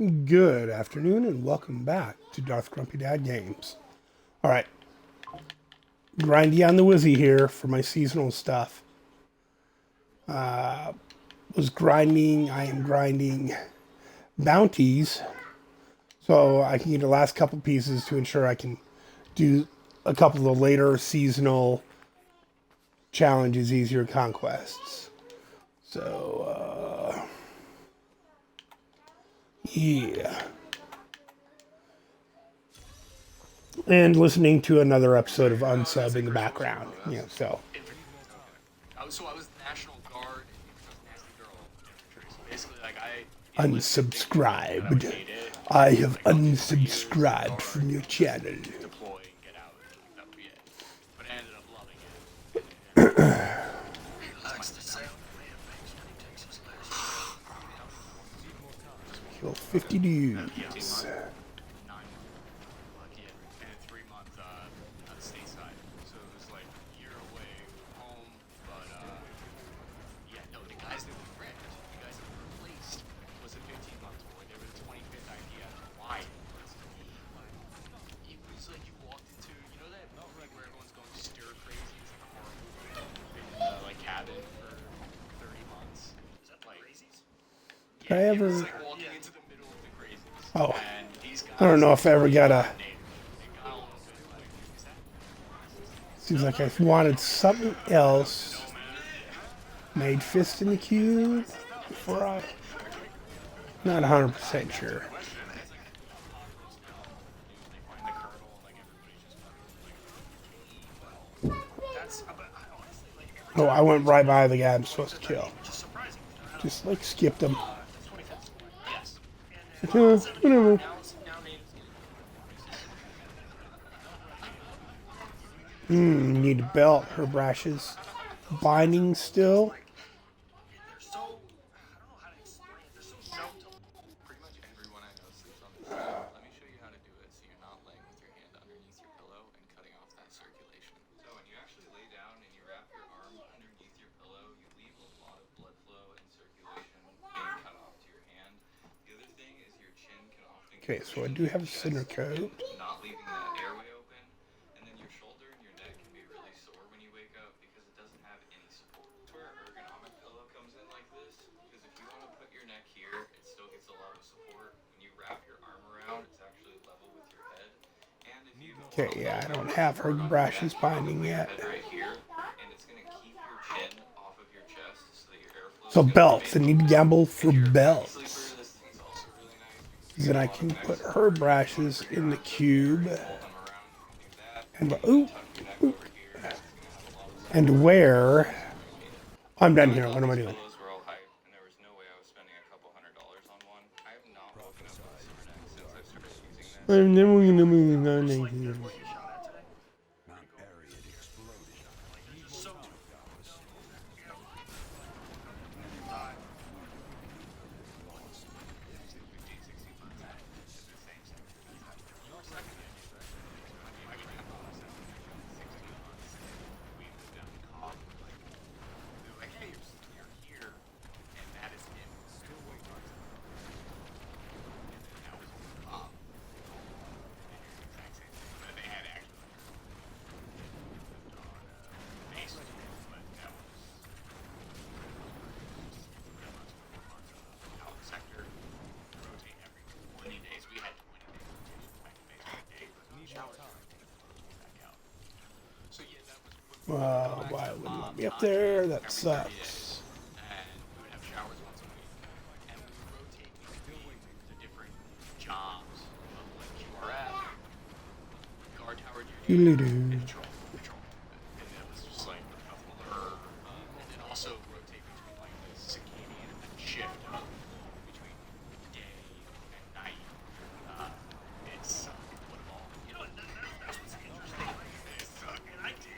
Good afternoon and welcome back to Darth Grumpy Dad Games. Alright, grindy on the Wizzy here for my seasonal stuff. I am grinding bounties so I can get the last couple pieces to ensure I can do a couple of the later seasonal challenges, easier conquests. So, yeah. And listening to another episode of Unsub in the background. So. So I was National Guard and Nasty Girl infantry. So basically, like Unsubscribed. I have unsubscribed from your channel. Deploy and get out. That would be it. But I ended up loving it. Kill 50 dudes. 9 months, and a 3 month stateside. So it was like a year away from home. But yeah, no, the guys that we ripped, the guys that we replaced, was a 15-month tour. They were the 25th idea. Why? It was like you walked into, you know that movie where everyone's going stir crazy? It's like a horror movie. In the cabin for 30 months. Is that the Crazies? Yeah, it was like walking into the middle of the Crazies. Oh. And these guys, I don't know if I ever got a... Seems like I wanted something else. Made Fist in the Cube before I... Not 100% sure. Oh, I went right by the guy I'm supposed to kill. Just like skipped him. Whatever. Need a belt. Her brushes. Binding still. Pretty much everyone I know sleeps on the table. Let me show you how to do it so you're not laying with your hand underneath your pillow and cutting off that circulation. So when you actually lay down and you wrap your arm underneath your pillow, you leave a lot of blood flow and circulation being cut off to your hand. The other thing is your chin can often Okay, so I do have a center coat. not leaving that airway open, and then your shoulder and your neck can be really sore when you wake up because it doesn't have any support. That's where an ergonomic pillow comes in like this, because if you want to put your neck here, it still gets a lot of support. When you wrap your arm around, it's actually level with your head. And if you Okay, yeah, I don't have her brushes binding yet. right here, and it's going to keep your chin off of your chest so that your airflow. So belts. I need to gamble for belts. Then I can put her brushes in the cube. And and where... I'm done here. What am I doing? I'm never gonna move on. Why wouldn't let me up there? That sucks. And we would have showers once a week, and we would rotate between the different jobs of like QRF, guard tower duty, and patrol. And it was just like a blur. And then also rotate between like the circadian shift of between day and night. It sucked. What a ball. You know what? That's what's interesting. It sucked. And I did.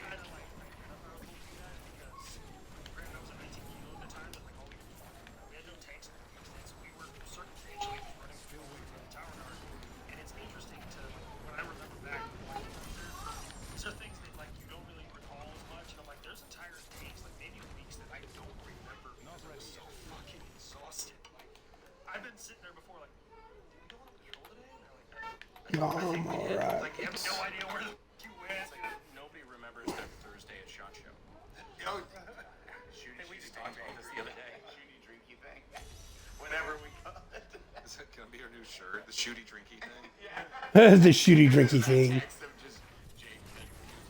Yeah, I'm alright. Like you have no idea where you went. It's like nobody remembers their Thursday at SHOT Show. Hey, we just talked about this the other day. Shooty drinky thing. Whenever we call it. Is that gonna be our new shirt? The shooty drinky thing? Yeah. The shooty drinky thing. Text him just Jake.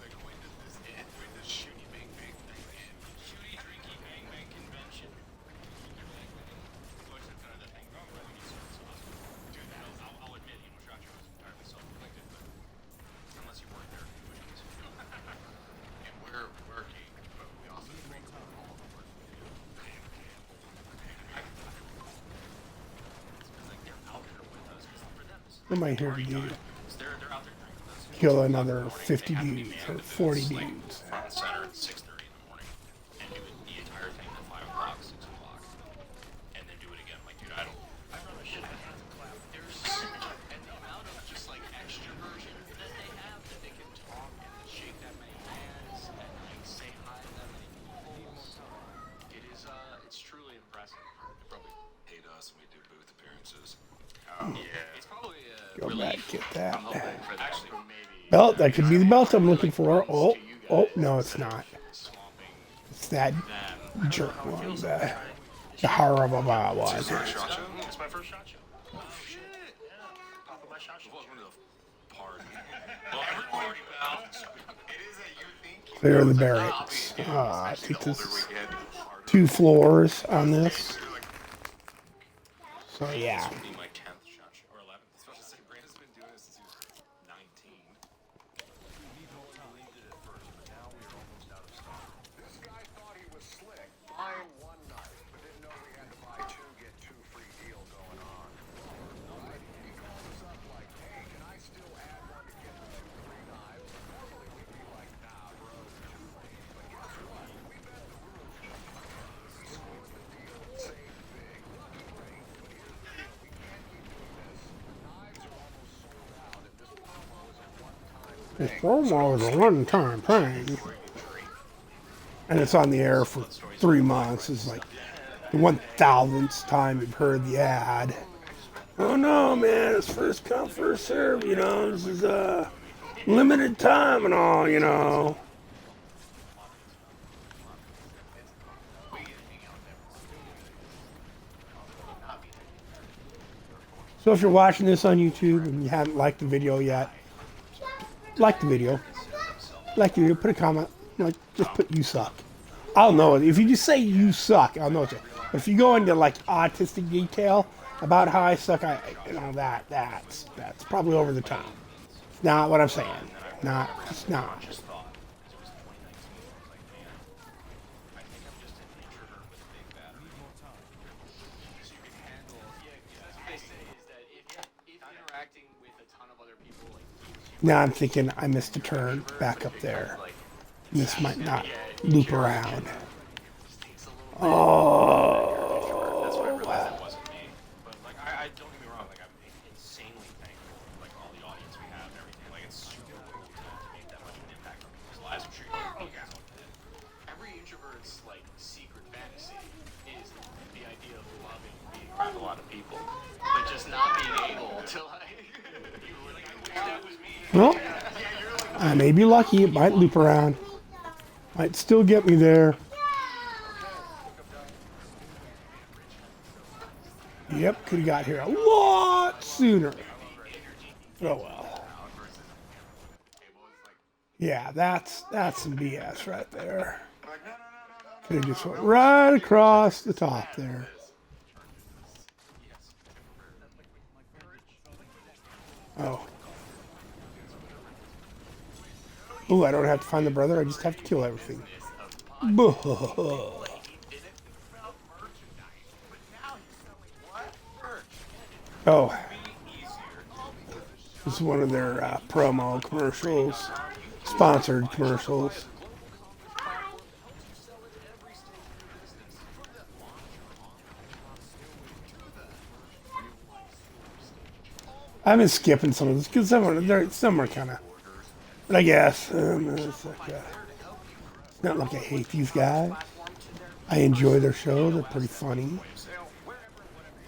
Like, when does this end? When does shooty bang bang thing end? Shooty drinky bang bang convention. Dude, I'll admit, SHOT Show is entirely self-inflicted, but unless you work there, which means and we're working, but we also drink all of the work we do. It's like they're out there with us, because for them, What am I here to do? they're out there drinking with us. Kill another 50 dudes or 40 dudes. Front and center at 6:30 in the morning, and do the entire thing at 5 o'clock, 6 o'clock, and then do it again. Like, dude, I'd rather shit my hands and clap. There's and the amount of just like extroversion that they have, that they can talk and shake that many hands and like say hi to that many people. It is it's truly impressive. They probably hate us when we do booth appearances. Yeah, it's probably Go back, get that. actually maybe Belt, that could be the belt I'm looking for. Oh, no, it's not. It's that jerk one, the Harababa one. It's my first SHOT Show. Oh shit! Yeah, pop my SHOT Show. Welcome to the party. Welcome to the party, pal. It is that you think. Clear the barracks. I think this is 2 floors on this. So yeah. This will be my 10th SHOT Show, or 11th. I was about to say, Brandon's been doing this since he was 19. We did it first, but now we are almost out of stock. This guy thought he was slick, buying one knife, but didn't know we had to buy 2 get 2 free deal going on. Right? He called us up like, hey, can I still add one to get the 2 free knives? Normally we'd be like, nah, bro, too late. But guess what? We bet the world. We scored the deal, saved big. Lucky break. But here's the deal, we can't keep doing this. The knives are almost sold out, and this promo is a one-time This thing. promo is a one-time thing. And it's on the air for 3 months. It's like the 1,000th time you've heard the ad. Oh no, man, it's first come, first serve, you know. This is limited time and all, you know. So if you're watching this on YouTube and you haven't liked the video yet, like the video. Like the video, put a comment. Like, just put "you suck." I'll know it. If you just say "you suck," I'll know it. But if you go into like autistic detail about how I suck, that's probably over the top. It's not what I'm saying. It's not. Just thought, because it was 2019, I was like, man, I think I'm just an introvert with a big battery. Because you can handle, that's what they say, is that if interacting with a ton of other people, like, Now I'm thinking I missed a turn back up there. This might not loop around. Oh. That's when I realized that wasn't me. But like, I don't get me wrong, like, I'm insanely thankful for like all the audience we have and everything. Like, it's super cool to make that much of an impact on people's lives. I'm sure you guys all did. Every introvert's like secret fantasy is the idea of loving being around a lot of people, but just not being able to like. You were like, I wish that was me. Well, I may be lucky. It might loop around. Might still get me there. Yep, could have got here a lot sooner. Oh well. Yeah, that's some BS right there. Could have just went right across the top there. Oh. Oh, I don't have to find the brother. I just have to kill everything. Oh. This is one of their promo commercials. Sponsored commercials. I've been skipping some of this because some are kind of, but I guess it's not like I hate these guys. I enjoy their show. They're pretty funny.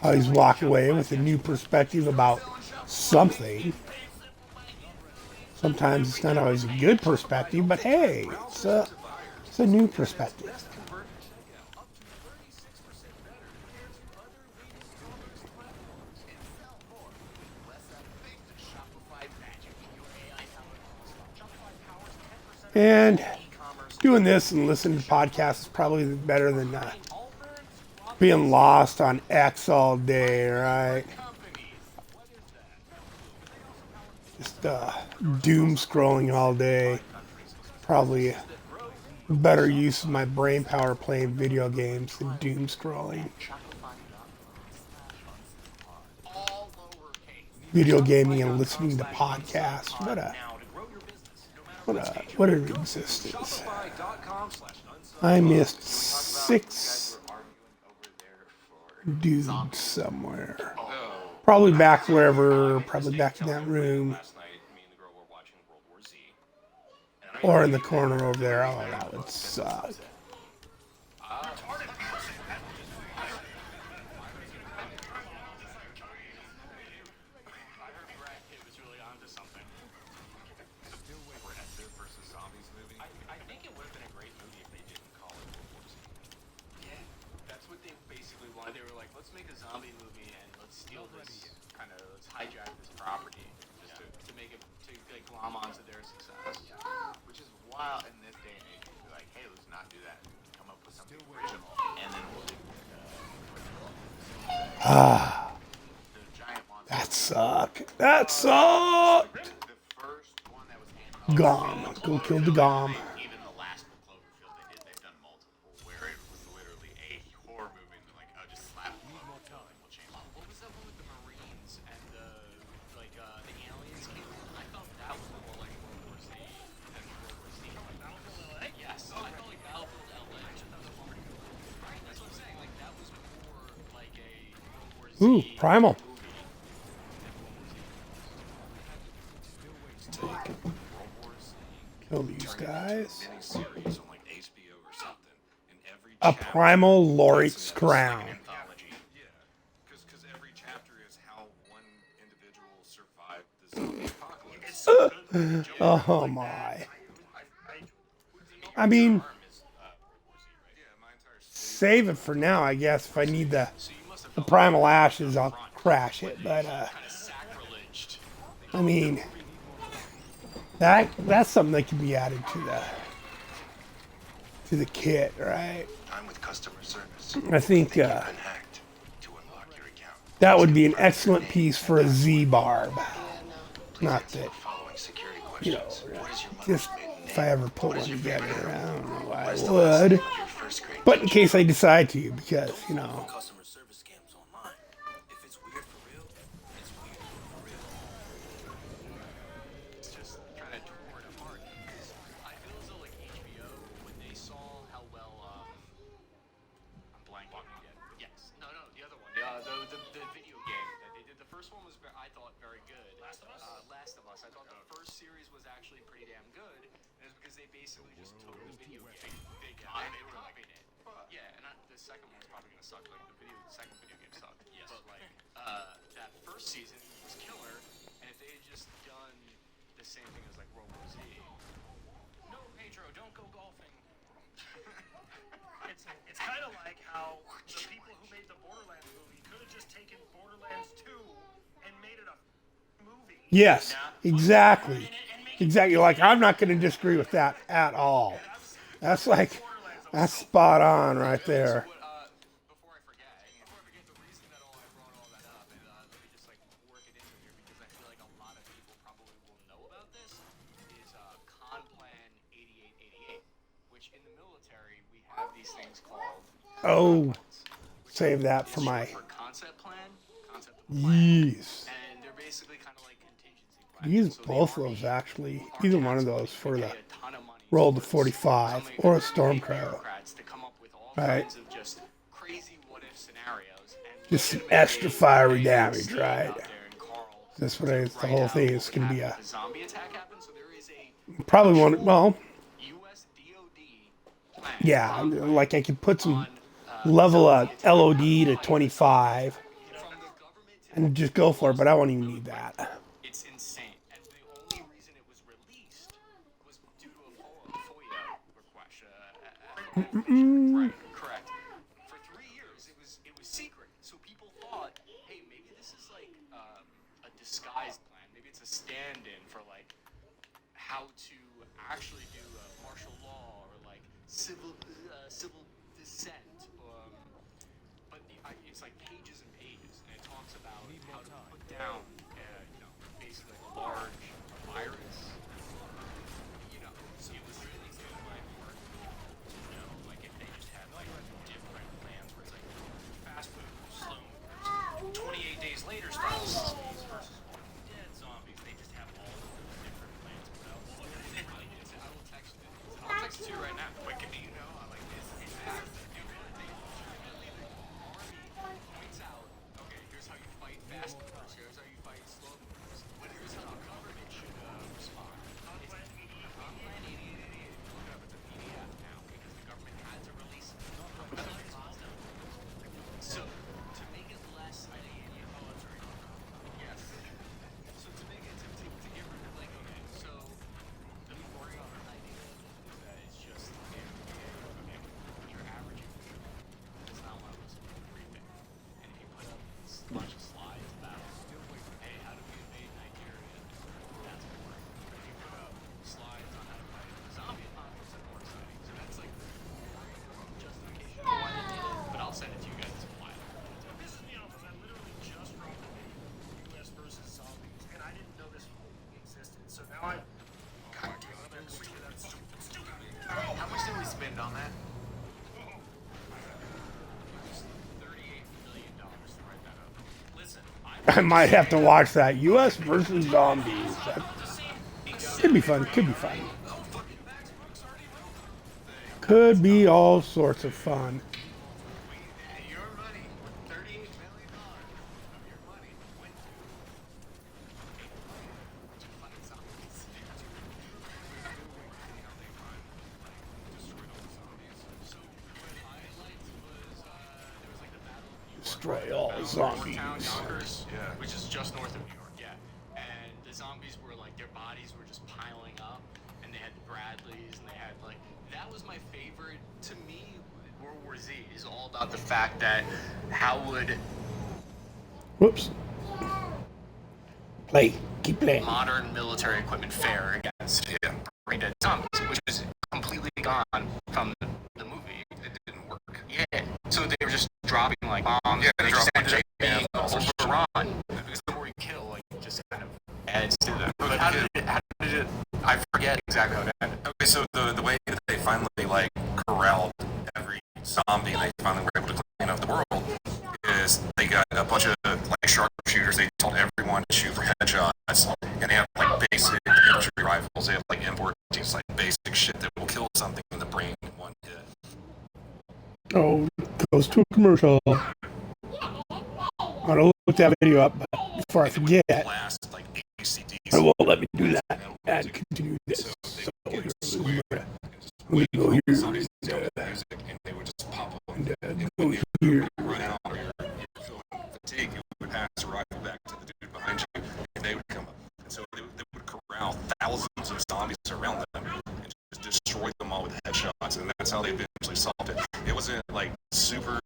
I always walk away with a new perspective about something. Sometimes it's not always a good perspective, but hey, it's a new perspective. Best conversion. Up to 36% better compared to other leading commerce platforms. And sell more. Less thanks to Shopify Magic, your AI-powered all-star. Shopify powers 10% of And e-commerce. doing this and listening to podcasts is probably better than Allbirds, being lost on X all day, right? companies. What is that? Just doom scrolling all day. Probably a better use of my brain power playing video games than doom scrolling. All lowercase. Video gaming and listening to podcasts. What an existence. I missed 6 dudes somewhere. Probably back wherever, probably back in that room. Last night, me and the girl were watching World War Z. Or in the corner over there. Oh, that would suck. I heard Brad Pitt was really onto something. Brad Pitt versus Zombies movie. I think it would have been a great movie if they didn't call it World War Z. Yeah, that's what they basically wanted. They were like, let's make a zombie movie and let's steal this let's hijack this property just to make it to like glom onto their success. Which is wild in this day and age. Be like, hey, let's not do that. Come up with something original, and then we'll do the giant monster. That sucked. That sucked. The first one that was handheld. Gom. Go kill the Gom. Even the last Cloverfield they did, they've done multiple where it was literally a horror movie and they're like, oh, just slap them up and we'll change it. What was that one with the Marines and the aliens came in? I felt that was more like World War Z than World War Z. Battlefield LA? Yes, I felt like Battlefield LA. Right, that's what I'm saying. Like that was more like a World War Z. Ooh, Primal. movie. Kill these guys. Miniseries on like HBO or something. And every A chapter Primal is Loric's like Crown. an anthology. Yeah, because every chapter is how one individual survived the zombie apocalypse. Oh my. I mean, Yeah, my entire save it for now, I guess. If I need the Primal Ashes, I'll crash it. But, Sacrilege. I mean, that's something that can be added to the kit, right? I'm with customer service. I think Hacked to unlock your account. that would be an excellent piece for a Z barb. Not that, Following security you know, questions. What is your just mother's maiden if I name? ever put What one is your together, favorite I animal? don't know why What's I the last would. name of your first grade But in teacher? case I decide to, because, you know, Customer service scams online. If it's weird for real, it's weird for real. It's just kind of torn apart. Because I feel as though like HBO, when they saw how well, I'm blanking again. Yes, no, the other one, the video game that they did. The first one was, I thought, very good. Last of Us. Last of Us. I thought the first series was actually pretty damn good, and it's because they basically just took the video game. They were copied it. Yeah, and the second one's probably gonna suck. Like the second video game sucked. Yes. But like that first season was killer, and if they had just done the same thing as like World War Z. No, Pedro, don't go golfing. It's kind of like how the people who made the Borderlands movie could have just taken Borderlands 2 and made it a movie. yes, exactly. Exactly. Like, I'm not going to disagree with that at all. That's spot on right there. Before I forget, the reason that I brought all that up, and let me just like work it into here because I feel like a lot of people probably will know about this, is Conplan 8888, which in the military we have these things called Oh, save that for my for concept plan, concept of the plan, yes. and they're basically kind of like contingency plans. Use So the both of Army those actually. Either one of those for the pay a ton of money roll to towards 45 coming or a up with storm crow. bureaucrats to come up with all Right. kinds of just crazy what if scenarios and Just some legitimately extra fiery lay damage, Steve right? out there and Carl That's what to the write whole out thing what is would going to be happen a if zombie attack happens. So there is a probably one. Well, US DoD plan. yeah, like I could put some on, level of LOD to 25 from the government to and just go for it, but I won't even need that. It's insane. And the only reason it was Right, correct. For 3 years, it was secret, so people thought, hey, maybe this is like a disguised plan. Maybe it's a stand-in for like how to actually do martial law or like civil dissent. It's like pages and pages, and it talks about how to put down, basically a large virus. So it was really good, like, hard to know, like, if they just had, like, different plans where it's like fast movers, slow movers, 28 days later style zombies versus Walking Dead zombies. They just have all of those different plans put out. I will text it. I'll text it to you right now. Wait, I like this. Army points out, okay, here's how you fight fast movers, here's how you fight slow movers, here's how the government should respond. It's Unplanned 8888. Look it up, it's a PDF now because the government had to release it. So, to make it less, yes. So to make it, to get rid of, like, okay, so the boring idea is that it's just, okay, your average user does not want to listen to the briefing. And if you put up a bunch of slides about, hey, how do we invade Nigeria? That's boring. But if you put up slides on how to fight a zombie apocalypse, that's more exciting. So that's like boring justification for why they did it. But I'll send it to you guys as a file. What pisses me off is I literally just dropped a video US versus zombies, and I didn't know this existed. So now I'm God damn, I'm gonna go read that stupid. How much did we spend on that? $38 million to write that up. Listen, I might have to watch that. U.S. versus zombies. That could be fun. Could be fun. Could be all sorts of fun. Your money, $38 million of your money went to fight zombies. So what I liked was there was like the Battle of New York. Destroy all zombies. Yorktown, Yonkers, which is just north of New York, yeah. And the zombies were like, their bodies were just piling up, and they had the Bradleys, and they had like, that was my favorite. To me, World War Z is all about the fact that how would Whoops. Play. Keep playing. modern military equipment fare against brain dead zombies, which is completely gone from the movie. It didn't work. Yeah. So they were just dropping like bombs. Yeah, they they just dropped, ended like, up being all sorts of shit. overrun. Because the more you kill, like, just kind of adds to that. But how did it, I forget exactly how it ended. Okay, so the way that they finally like corralled every zombie and they finally were able to clean up the world is they got a bunch of like sharpshooters. They told everyone to shoot for headshots, and they have like basic infantry rifles. They have like M14s, like basic shit that will kill something in the brain in one hit. Oh, goes to a commercial. I'm gonna look that video up, but before I forget, Blast like ACDs. it won't let me do that and continue this. So here's we go here Zombies don't have music, and they would just pop up. and And go when you here. run out or you're feeling fatigue, you would pass a rifle back to the dude behind you, and they would come up. And so they would corral thousands of zombies around them and just destroy them all with headshots, and that's how they eventually solved it. It wasn't like super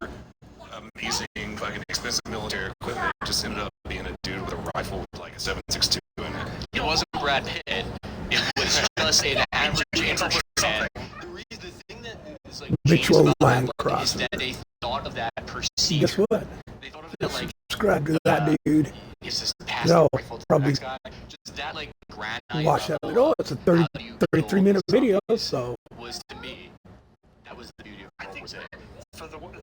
amazing, fucking expensive military equipment. It just ended up being a dude with a rifle with like a 7.62 in it. It wasn't Brad Pitt. It was just an average infantryman. The thing that is like Habitual genius about line that book is crosser. that they thought of that procedure. Guess what? They thought of it like Subscribe to that dude. it's just pass No, the rifle to the probably next guy. Just that like grand Watch that level video. of It's a how do you 33-minute kill video, zombies so was to me that was the beauty of World War Z. For the one thing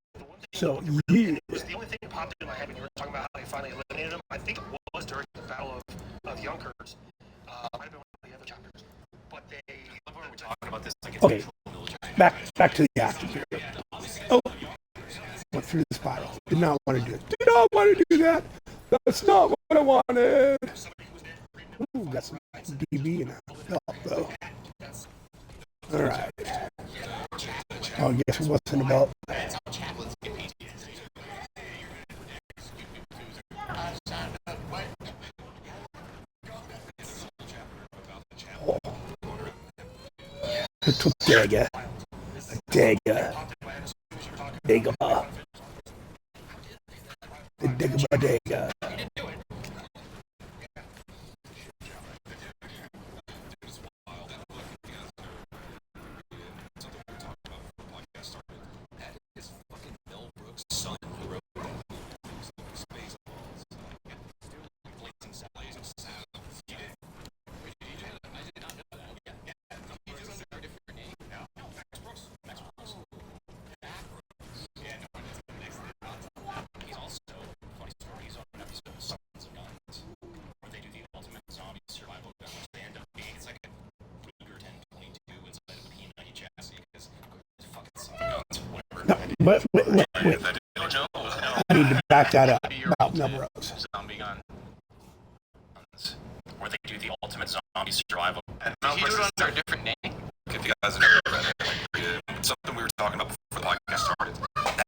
so yeah. was the only thing that popped into my head when you were talking about how they finally eliminated them. I think it was during the Battle of Yonkers. Might have been one of the other chapters, but they. We're talking about this like it's Okay, back to the action here. Oh, went through the spiral. Did not want to do it. Did not want to do that. That's not what I wanted. Ooh, got some DB in a belt though. All right. Oh, I guess it wasn't a belt. Oh. Jag tog det. Dagger. Dagger. The Dagger. No, wait. I need to back that up about Melrose. Zombie guns, where they do the ultimate zombie survival. Did he do it under a different name? If you guys have never read it, something we were talking about before the podcast started.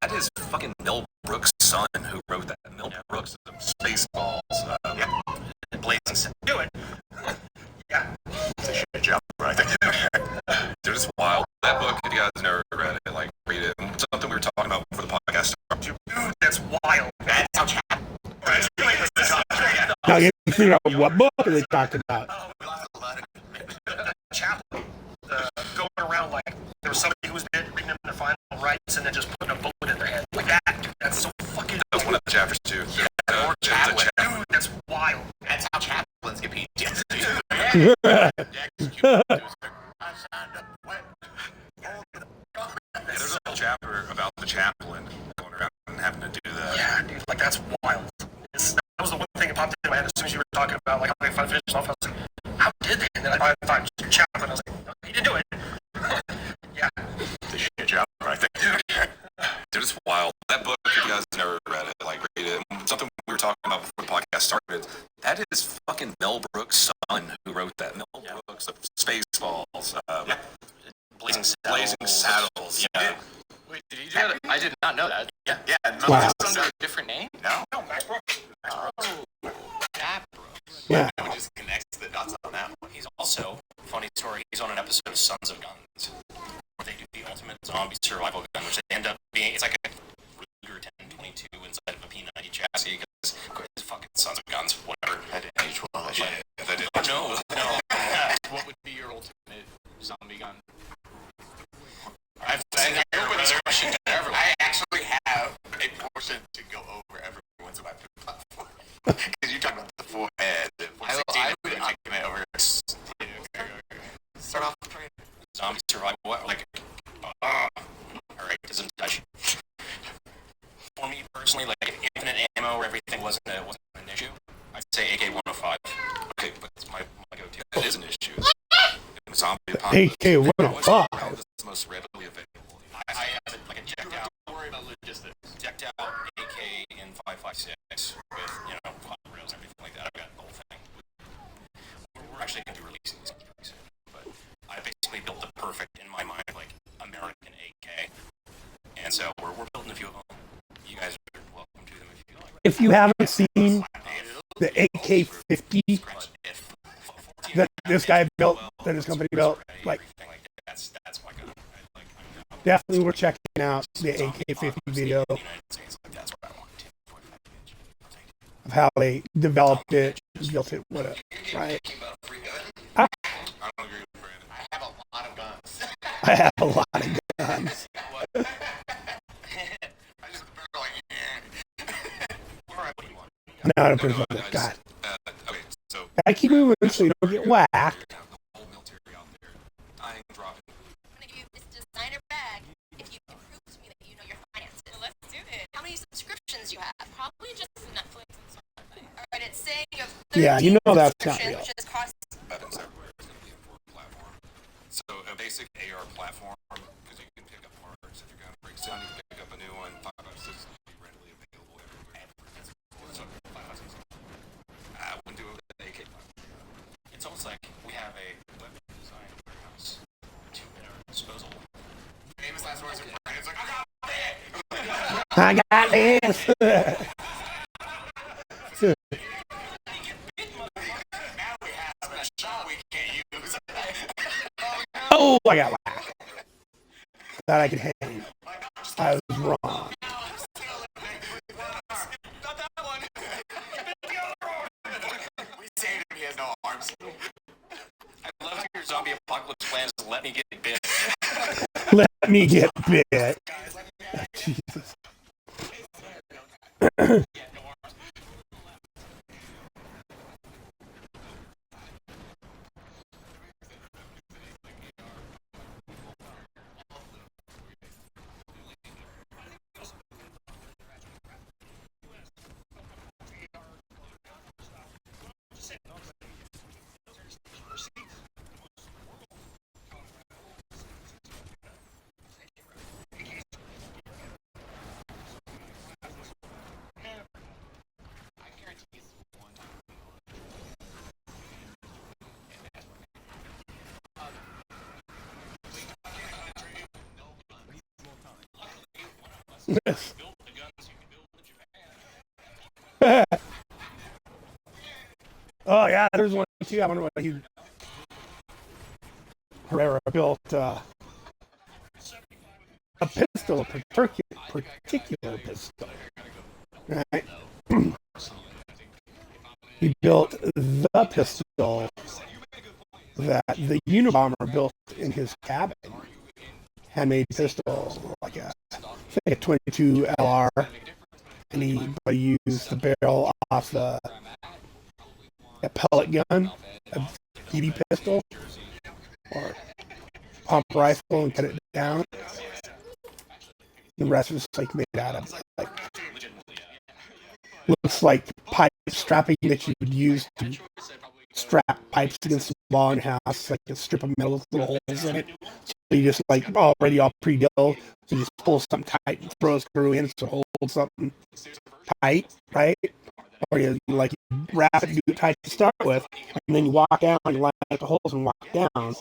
That is fucking Mel Brooks' son who wrote that. Mel Brooks of Spaceballs. Blazing. Do it. Yeah. It's a shit job, right? Dude, it's wild. That book, if you guys have never read it, like, read it. Something we were talking about before the podcast started. Dude, that's wild. That's how chat. Now you can figure out what book are they talking about. Chaplain going around like there was somebody who was dead, reading them their final rites, and then just putting a bullet in their head like that. Dude, that's so fucking. That was one of the chapters too. Or chaplain. Dude, that's wild. That's how chaplains get PTSD. There's a whole chapter about the chaplain going around and having to do that. Yeah, dude, like that's wild. That was the one thing that popped into my head as soon as you were talking about like how they finished off. I was like, how did they? And then I thought chaplain. I was like, no, he didn't do it. Yeah, The shit job, right there. Dude, it's wild. That book, if you guys have never read it, like, read it. Something we were talking about before the podcast started. That is fucking Mel Brooks' son who wrote that. Mel Brooks of Spaceballs. Blazing Saddles. Yeah. Wait, did he do that? I did not know that. Yeah. Wow. Is it under a different name? No. Max Brooks. Matt Brooks. Yeah. It just connects the dots on that one. He's also, funny story, he's on an episode of Sons of Guns, where they do the ultimate zombie survival gun, which they end up being, it's like a Ruger 1022 inside of a P90 chassis, because it's fucking Sons of Guns, whatever. That didn't age well. That didn't. No. What would be your ultimate zombie gun? I've open this question to everyone. I actually have a portion to go over everyone's my platform. Because you talk about the forehead, the 416, I would taking it over. Start off with Zombie survival, what? Like, alright, doesn't touch. For me personally, like, infinite ammo where everything wasn't an issue, I'd say AK-105. Okay, but it's my go-to. That is an issue. Zombie apocalypse. AK-105. It's the most readily available. I have it like a decked out, don't worry about logistics. decked out AK in 5.56 with, hot rails and everything like that. I've got the whole thing. We're actually going to be releasing these pretty soon, but I basically built the perfect, in my mind, like, American AK. And so we're building a few of them. You guys are welcome to them if you like. If you haven't seen the AK-50 that this guy built, that his company built, like, That's my gun. definitely we're checking out the AK-50 video That's what I want. of how they developed it, built it, whatever, right? I don't agree with Brandon. I have a lot of guns. I have a lot of guns. I just barrel like, No, I don't put it like that. God. Okay, so I keep moving so you don't get whacked. the whole military out there, dying, dropping. I'm gonna give you this designer bag if you can prove to me that you know your finances. Let's do it. How many subscriptions you have? Probably just Netflix and something. Alright, it's saying you have 13 Yeah, you know that's not subscriptions, real. which is cost. Weapons everywhere. It's going to be a forward platform. So a basic AR platform, because you can pick up parts. If your gun breaks down, you can pick up a new one. 5.56 will be readily available everywhere. So 5.56. I wouldn't do it with the AK platform. It's almost like we have a weapon design warehouse at our disposal. famous last words of Brandon's like, I got it! I got this. Now we have a shot we can't use. Oh, I got whacked. that I could hang. I was wrong. Not that one. We saved him. He has no arms. I love how your zombie apocalypse plan is let me get bit. Let me get bit. Jesus. Oh yeah, there's one too. I wonder what Herrera built a pistol, a particular pistol. Right? He built the pistol that the Unabomber built in his cabin. Handmade pistol, like a 22 LR, and he used the barrel off a pellet gun, a BB pistol, or pump rifle, and cut it down. The rest was like made out of like looks like pipe strapping that you would use to strap pipes against the wall in a house, like a strip of metal with little holes in it. So you just like already all pre-drilled, so you just pull something tight and throw a screw in to hold something tight, right? Or you like wrap it, do it tight to start with, and then you walk down, you line up the holes and walk down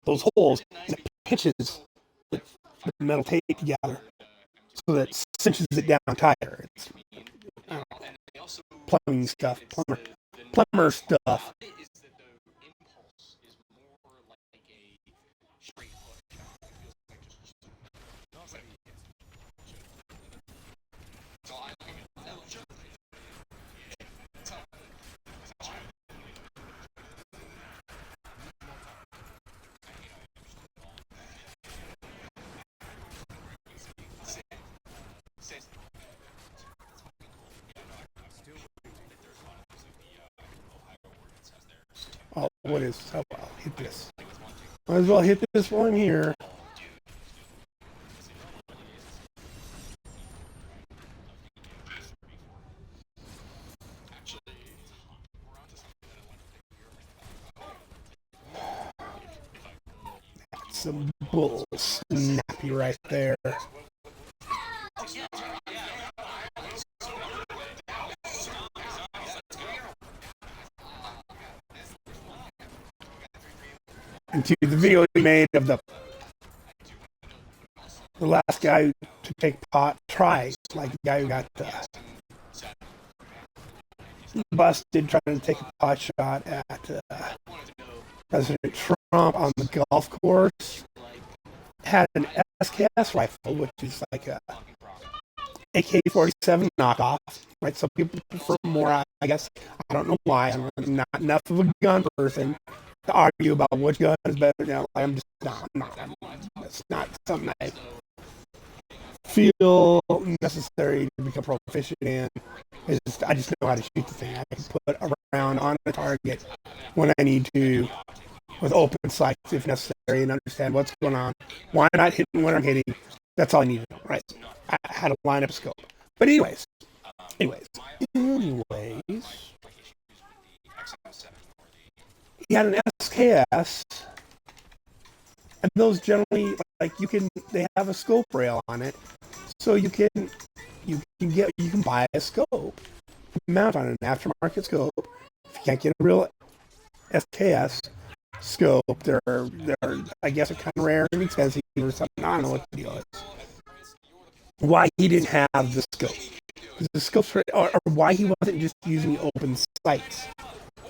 those holes, and it pinches the metal tape together so that it cinches it down tighter. It's plumbing stuff, plumber stuff. Oh, what is? Oh, well, hit this. Might as well hit this one here. That's some bull snappy right there. And to the video we made of the last guy to take pot try, like the guy who got busted trying to take a pot shot at President Trump on the golf course, had an SKS rifle, which is like a AK-47 knockoff, right? So people prefer more, I guess. I don't know why. I'm not enough of a gun person to argue about which gun is better. Now, I'm just not. It's not something I feel necessary to become proficient in. I just know how to shoot the thing. I can put a round on a target when I need to, with open sights if necessary, and understand what's going on. Why not hitting when I'm hitting? That's all I need to know, right? How to line up scope. But anyways, he had an SKS, and those generally, like, they have a scope rail on it, so you can buy a scope, mount on an aftermarket scope. If you can't get a real SKS scope, they're I guess, are kind of rare and expensive or something. I don't know what the deal is. Why he didn't have the scope? The scopes, or why he wasn't just using open sights,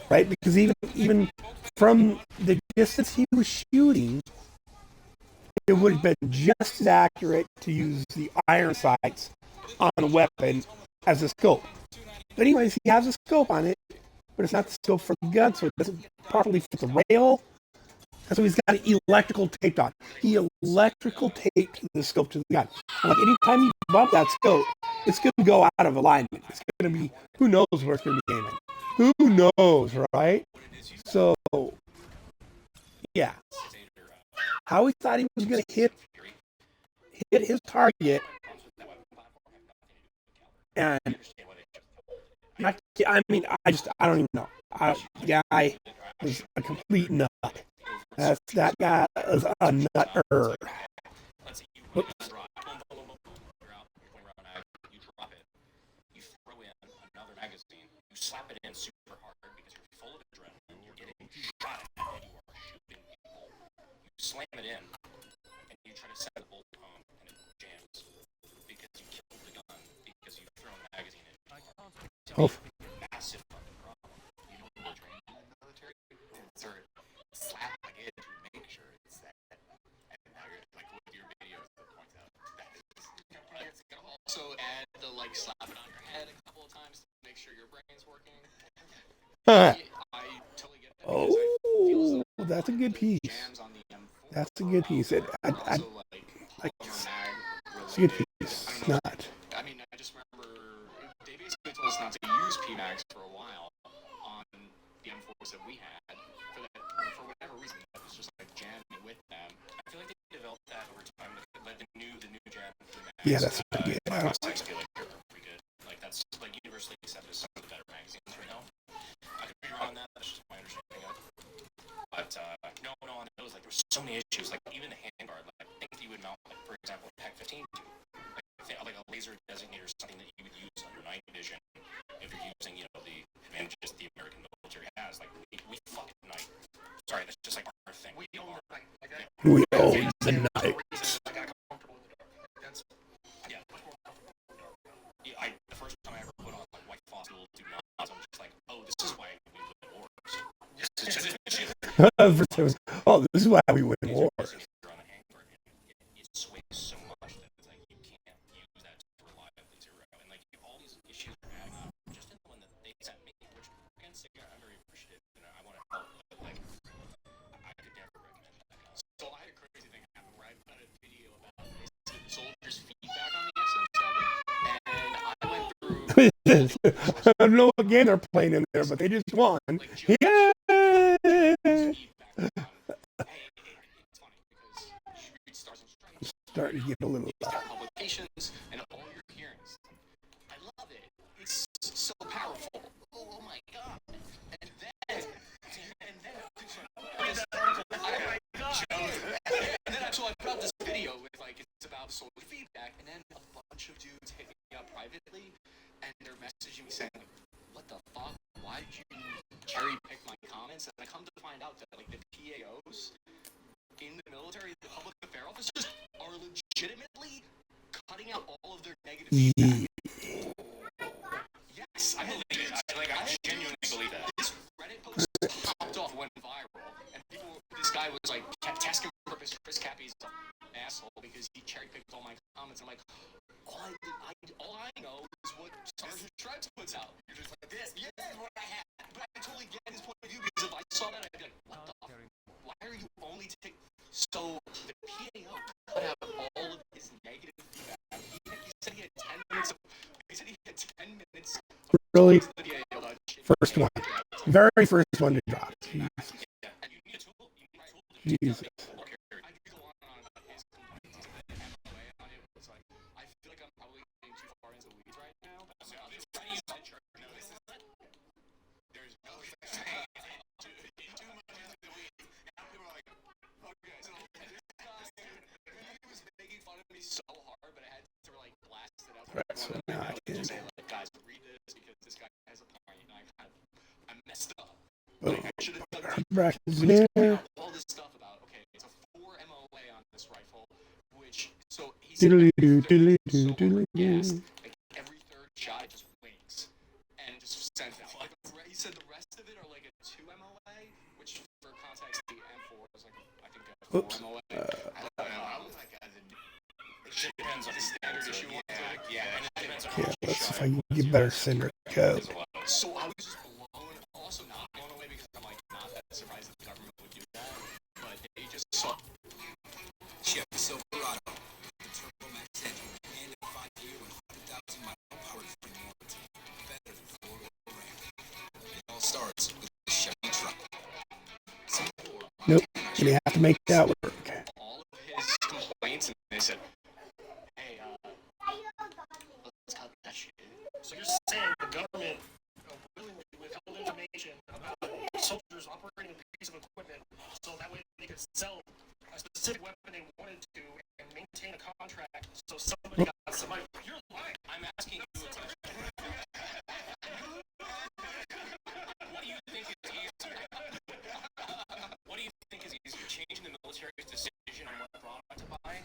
right? Because even from the distance he was shooting, it would have been just as accurate to use the iron sights on a weapon as a scope. But anyways, he has a scope on it, but it's not the scope for the gun, so it doesn't properly fit the rail. And so he's got it electrical taped on. He electrical taped the scope to the gun. And like anytime you bump that scope, it's going to go out of alignment. It's going to be, who knows where it's going to be aiming. Who knows, right? So, yeah. How he thought he was going to hit his target, and I mean, I don't even know. The guy was a complete nut. That guy is a nutter. Whoops. You drop it, you throw in another magazine, you slap it in super hard because you're full of adrenaline, you're getting shot at, and you are shooting people. You slam it in, and you try to send the bolt home, and it jams because you killed the gun because you've thrown a magazine in. Oh. Massive fucking problem. You know what we're trained in the military? Sir, slap again to make sure it's that. And now you're like with your videos that points out that is also add the like slap it on your head a couple of times to make sure your brain's working. I totally get that. Oh, that's a good piece. That's a good piece. It's a good piece. It's not. I mean, I just remember they basically told us not to use PMAX for a while on the M4s that we had. For whatever reason, that was just like jamming with them. I feel like they developed that over time. Like the new jam PMAX. Yeah, that's pretty good. I feel like they're pretty good. Like that's like universally accepted as some of the better magazines right now. I could be wrong on that. That's just my understanding of it. But no, on those like there were so many issues. Like even the handguard, like things you would mount, like for example, PEC 15 to. Like a laser designator is something that you would use under night vision if you're using, the advantages the American military has. Like we fuck at night. Sorry, that's just like our thing. We own the night. We own the night. Yeah. The first time I ever put on like white fossil do not, I'm just like, oh, this is why we win wars. Oh, this is why we win wars. It swings so much that it's like you can't use that to reliably zero. And like all these issues are adding up. Just in the one that they sent me, which again, I'm very appreciative and I want to help, but like I could never recommend that gun. So I had a crazy thing happen where I put out a video about the soldiers' feedback on the XM7, and I went through. I don't know what game they're playing in there, but they just won. Yeah. Starting to get a little Publications and all your hearings. I love it. It's so powerful. Oh my god. And then so I put out this video with like it's about soldier feedback, and then a bunch of dudes hit me up privately and they're messaging me saying, what the fuck? Why did you cherry pick my comments? And I come to find out that like the PAOs in the military, the public affairs officers, are legitimately cutting out all of their negative feedback. Yes, I believe it. I genuinely believe that. This Reddit post popped off, went viral, and this guy was like tasking purpose Chris Cappy's an asshole because he cherry picked all my comments. I'm like, all I know is what Sergeant Stripes puts out. You're just like this. Yeah, this is what I had. But I totally get his point of view because if I saw that, I'd be like, what the? Why are you only taking? So the PAO cut out all of his negative feedback. He said he had 10 minutes. Really? First one. Very first one to drop. Jesus. So hard, but I had to like blast it out. Right, so now I can. Say, like, guys, read this because this guy has a point, and I messed up. Oh, like, I should have done all this stuff about. Okay, it's a 4 MOA on this rifle, which so he said like, every third shot it just wings, and just sent that. Like, he said the rest of it are like a 2 MOA, which for context, the M4 is like I think a 4 MOA. I don't know. You better send her code. So I was just blown, also not blown away because I'm like not that surprised that the government would do that, but they just saw. Chevy Silverado, the turbo max engine, and a 5-year 100,000 mile powertrain warranty. Better than 4-wheel Ram. It all starts with a Chevy truck. Nope, gonna have to make that work. All of his complaints, and they said, "Hey, let's cut that shit." So you're saying the government willingly withheld information about soldiers operating a piece of equipment so that way they could sell a specific weapon they wanted to and maintain a contract so somebody got somebody. You're lying. I'm asking you a question. What do you think is easier? What do you think is easier? Changing the military's decision on what product to buy?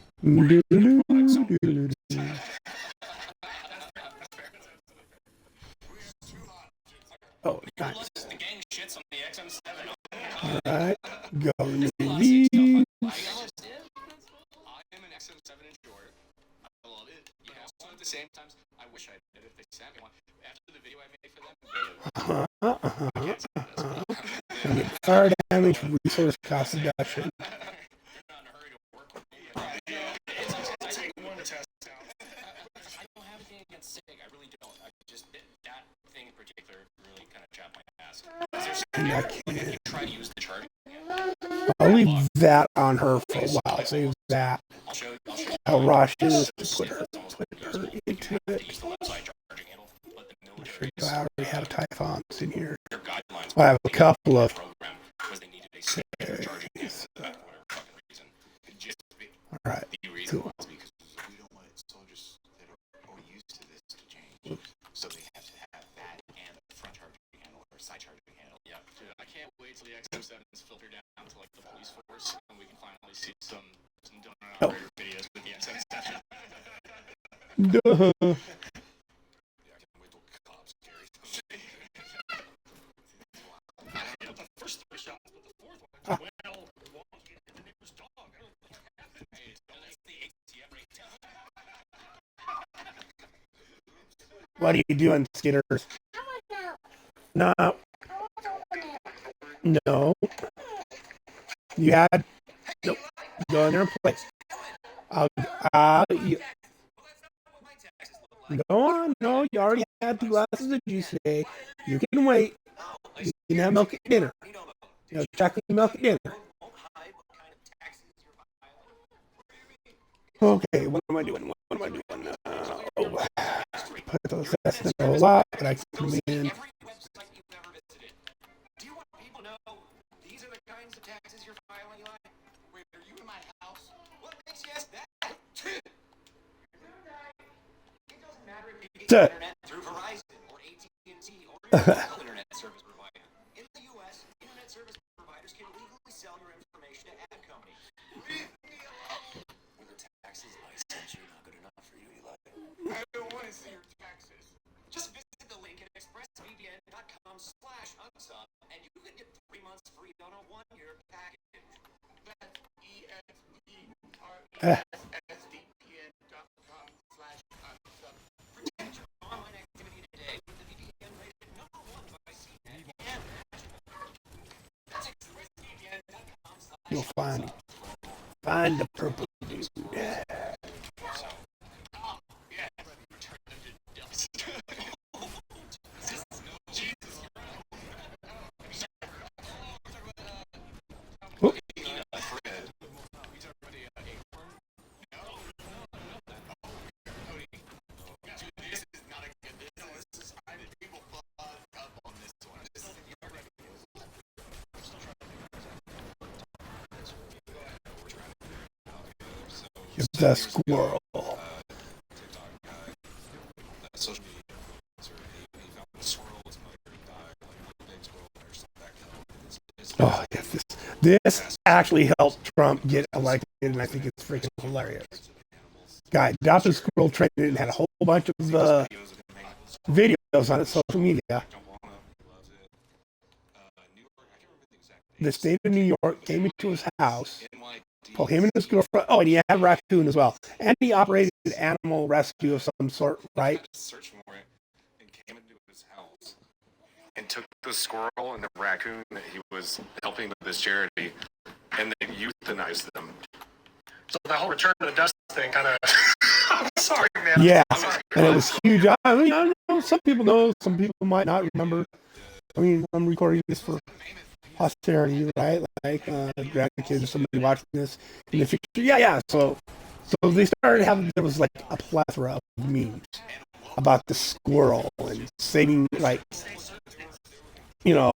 Oh, nice. The gang shits on the XM7. Alright, go I leave. am an XM7 enjoyer. I love it. You know, so at the same time, I wish I did if they sent me one. After the video I made for them, I get fire damage, resource cost reduction. they're not in a hurry to work with me. It's take one to test out. I don't have anything against SIG. I really don't. I just that thing in particular really kind of chapped my ass. Is there something you try to use the charging? I'll leave that on her for a while. Save that. I'll show you. How Rosh is put her into it. Use the left side charging handle, but the military I already have Typhons in here. their guidelines I have a couple of. program was they needed a secondary charging handle for whatever fucking reason. Just Alright, the reason cool. It's because we don't want soldiers that are used to this to change. So they have to have that and the front charging handle or side charging handle. Yeah, dude, I can't wait till the XM7s filter down to like the police force and we can finally see some donut operator videos with the XM7. Duh. Yeah, I can't wait till cops carry something. Not the first 3 shots, but the fourth one well wonky and the neighbor's dog. I don't know what happened. Hey, that's the ATM right now. What are you doing, Skitters? No. No. You had. Nope. Go in there and play. You, go on. No, you already had 2 glasses of juice today. You can wait. You can have milk at dinner. No chocolate milk at dinner. Okay, what am I doing? What am I doing? Put those that's not a whole lot, but I can put them in. Every website you've ever visited. Do you want people to know these are the kinds of taxes you're filing, Eli? Wait, are you in my house? What makes you ask that? It doesn't matter if you get Duh. internet through Verizon or AT&T or your local internet service provider. In the U.S., internet service providers can legally sell your information to ad companies. Leave me alone. When the taxes I sent you not good enough for you, Eli. I don't want to see your taxes. Just visit the link at expressvpn.com/unsub and you can get 3 months free on a 1-year package. That's expressvpn.com/unsub. Protect your online activity today with the VPN rated #1 by CNET and that's expressvpn.com/unsub. You'll find the purple dude. Whoop. It's the squirrel. Social media influencer, he found a squirrel, its mother died, like a big squirrel or something back home. Oh, yes, this actually helped Trump get elected, and I think it's freaking hilarious. Guy adopted squirrel, trained it, and had a whole bunch of videos on its social media. The state of New York came into his house, pulled him and his girlfriend. Oh, and he had a raccoon as well. And he operated an animal rescue of some sort, right? Search for it and and took the squirrel and the raccoon that he was helping with this charity, and they euthanized them. So the whole return to the dust thing kind of. I'm sorry, man. Yeah, I'm sorry. and it was huge. I mean, I don't know. Some people know. Some people might not remember. I mean, I'm recording this for posterity, right? Like grandkids or somebody watching this in the future. Yeah. So they started having, there was like a plethora of memes about the squirrel and saving, like, you know,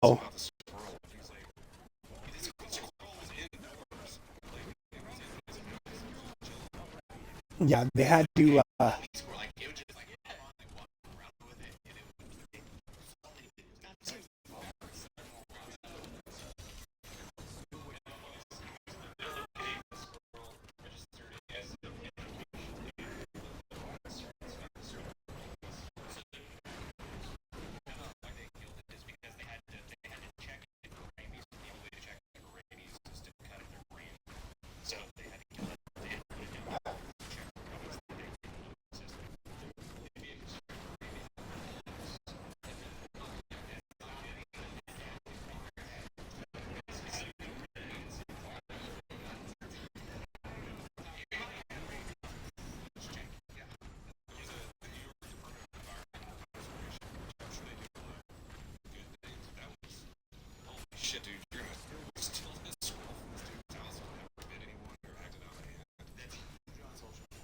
yeah, they had to. Shit, dude, you're gonna steal this squirrel from this dude's house and never bit anyone or acted out of hand.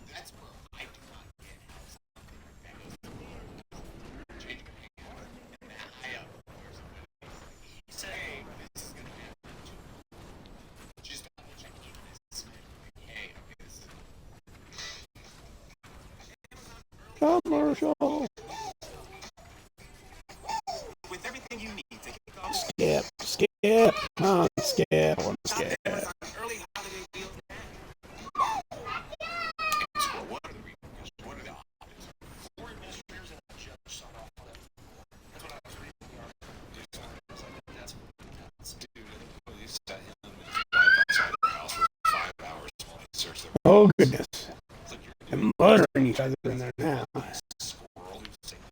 That's where I do not get how something like that goes to change my hand. And then he said, hey, this is gonna happen to me. Just double checking this. Hey, okay, this is Commercial. with everything you need to kick off Skip. Come on, skip. I want to skip. early holiday deals. What are the repercussions? What are the options? Four administrators and a judge signed off on it. That's what I was reading in the article. That's Dude, the police set him and his wife outside their house for 5 hours while they searched their Oh goodness, It's like you're they're murdering each other in there now. squirrel who's taking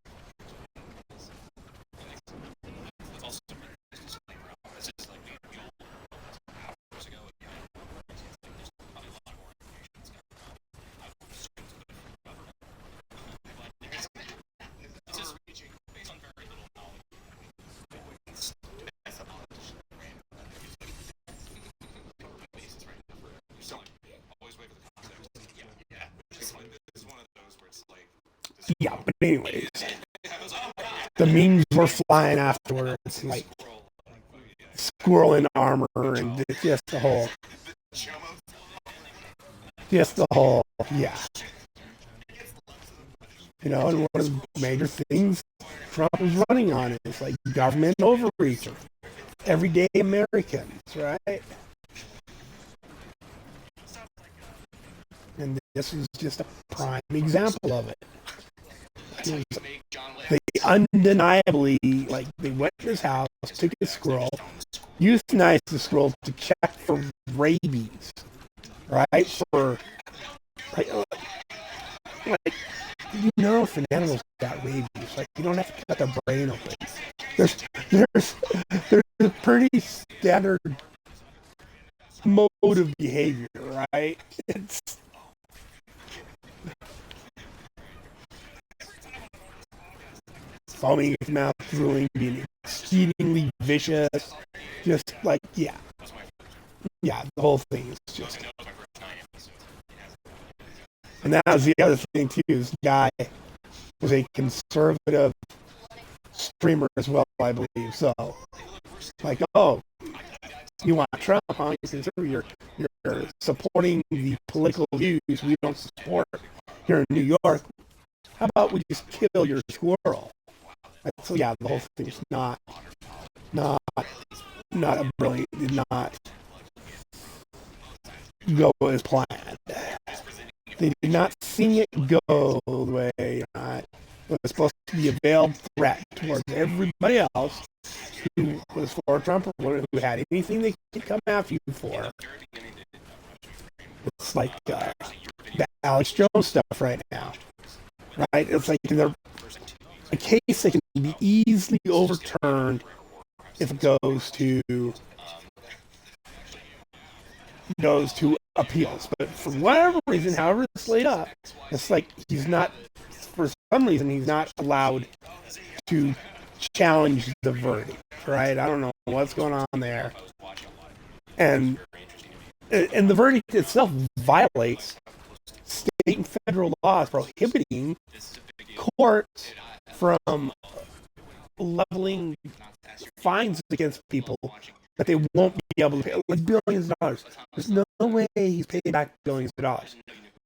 it's also a disclaimer. This is like we all hours ago. There's probably a lot more information that's going to come out. I would assume it's good for the government. But it's just based on very little knowledge. That's a politician. Basis right now for you still always wait for the context. Yeah. It's like, this is one of those where it's like Yeah, but anyways, the memes were flying afterwards, like squirrel in armor and just the whole, yeah. You know, and one of the major things Trump was running on is like government overreach of everyday Americans, right? And this is just a prime example of it. They undeniably, like, they went to his house, took his squirrel, euthanized the squirrel to check for rabies, right? For, like you know, if an animal's got rabies, like, you don't have to cut their brain open. There's a pretty standard mode of behavior, right? It's foaming his mouth, drooling, being exceedingly vicious, just like, yeah, the whole thing is just. And that was the other thing too. This guy was a conservative streamer as well, I believe. So, like, oh, you want Trump, huh? You're supporting the political views we don't support here in New York. How about we just kill your squirrel? So yeah, the whole thing is not a brilliant, did not go as planned. They did not see it go the way it was supposed to be a veiled threat towards everybody else who was for Trump or who had anything they could come after you for. It's like the Alex Jones stuff right now, right? It's like a case that can be easily overturned if it goes to appeals. But for whatever reason, however it's laid up, it's like he's not, for some reason, he's not allowed to challenge the verdict, right? I don't know what's going on there. And the verdict itself violates state and federal laws prohibiting courts from leveling fines against people that they won't be able to pay, like billions of dollars. There's no way he's paying back billions of dollars.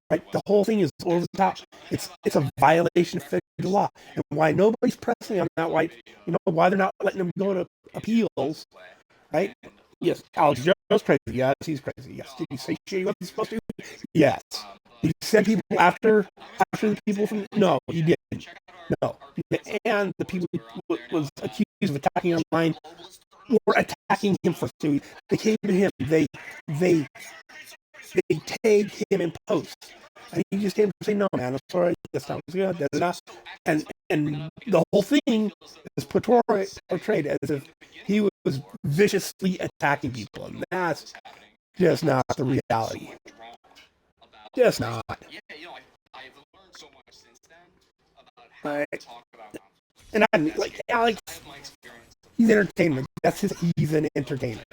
Right? The whole thing is over the top. It's a violation of federal law, and why nobody's pressing on that? Why they're not letting him go to appeals? Right? Yes, Alex Jones crazy. Yes, he's crazy. Yes, did he say shit what he's supposed to? Yes. He sent people after the people from. No, he didn't. No, and the people who was accused of attacking online were attacking him for food. They came to him. They tagged him in posts, and he just came to say, "No, man, I'm sorry. That's not what's good." Da, da, da. And the whole thing is portrayed as if he was viciously attacking people, and that's just not the reality. Just not. I've learned so much since then about Right. to talk about nonsense. And I like Alex. He's entertainment. He's an entertainer.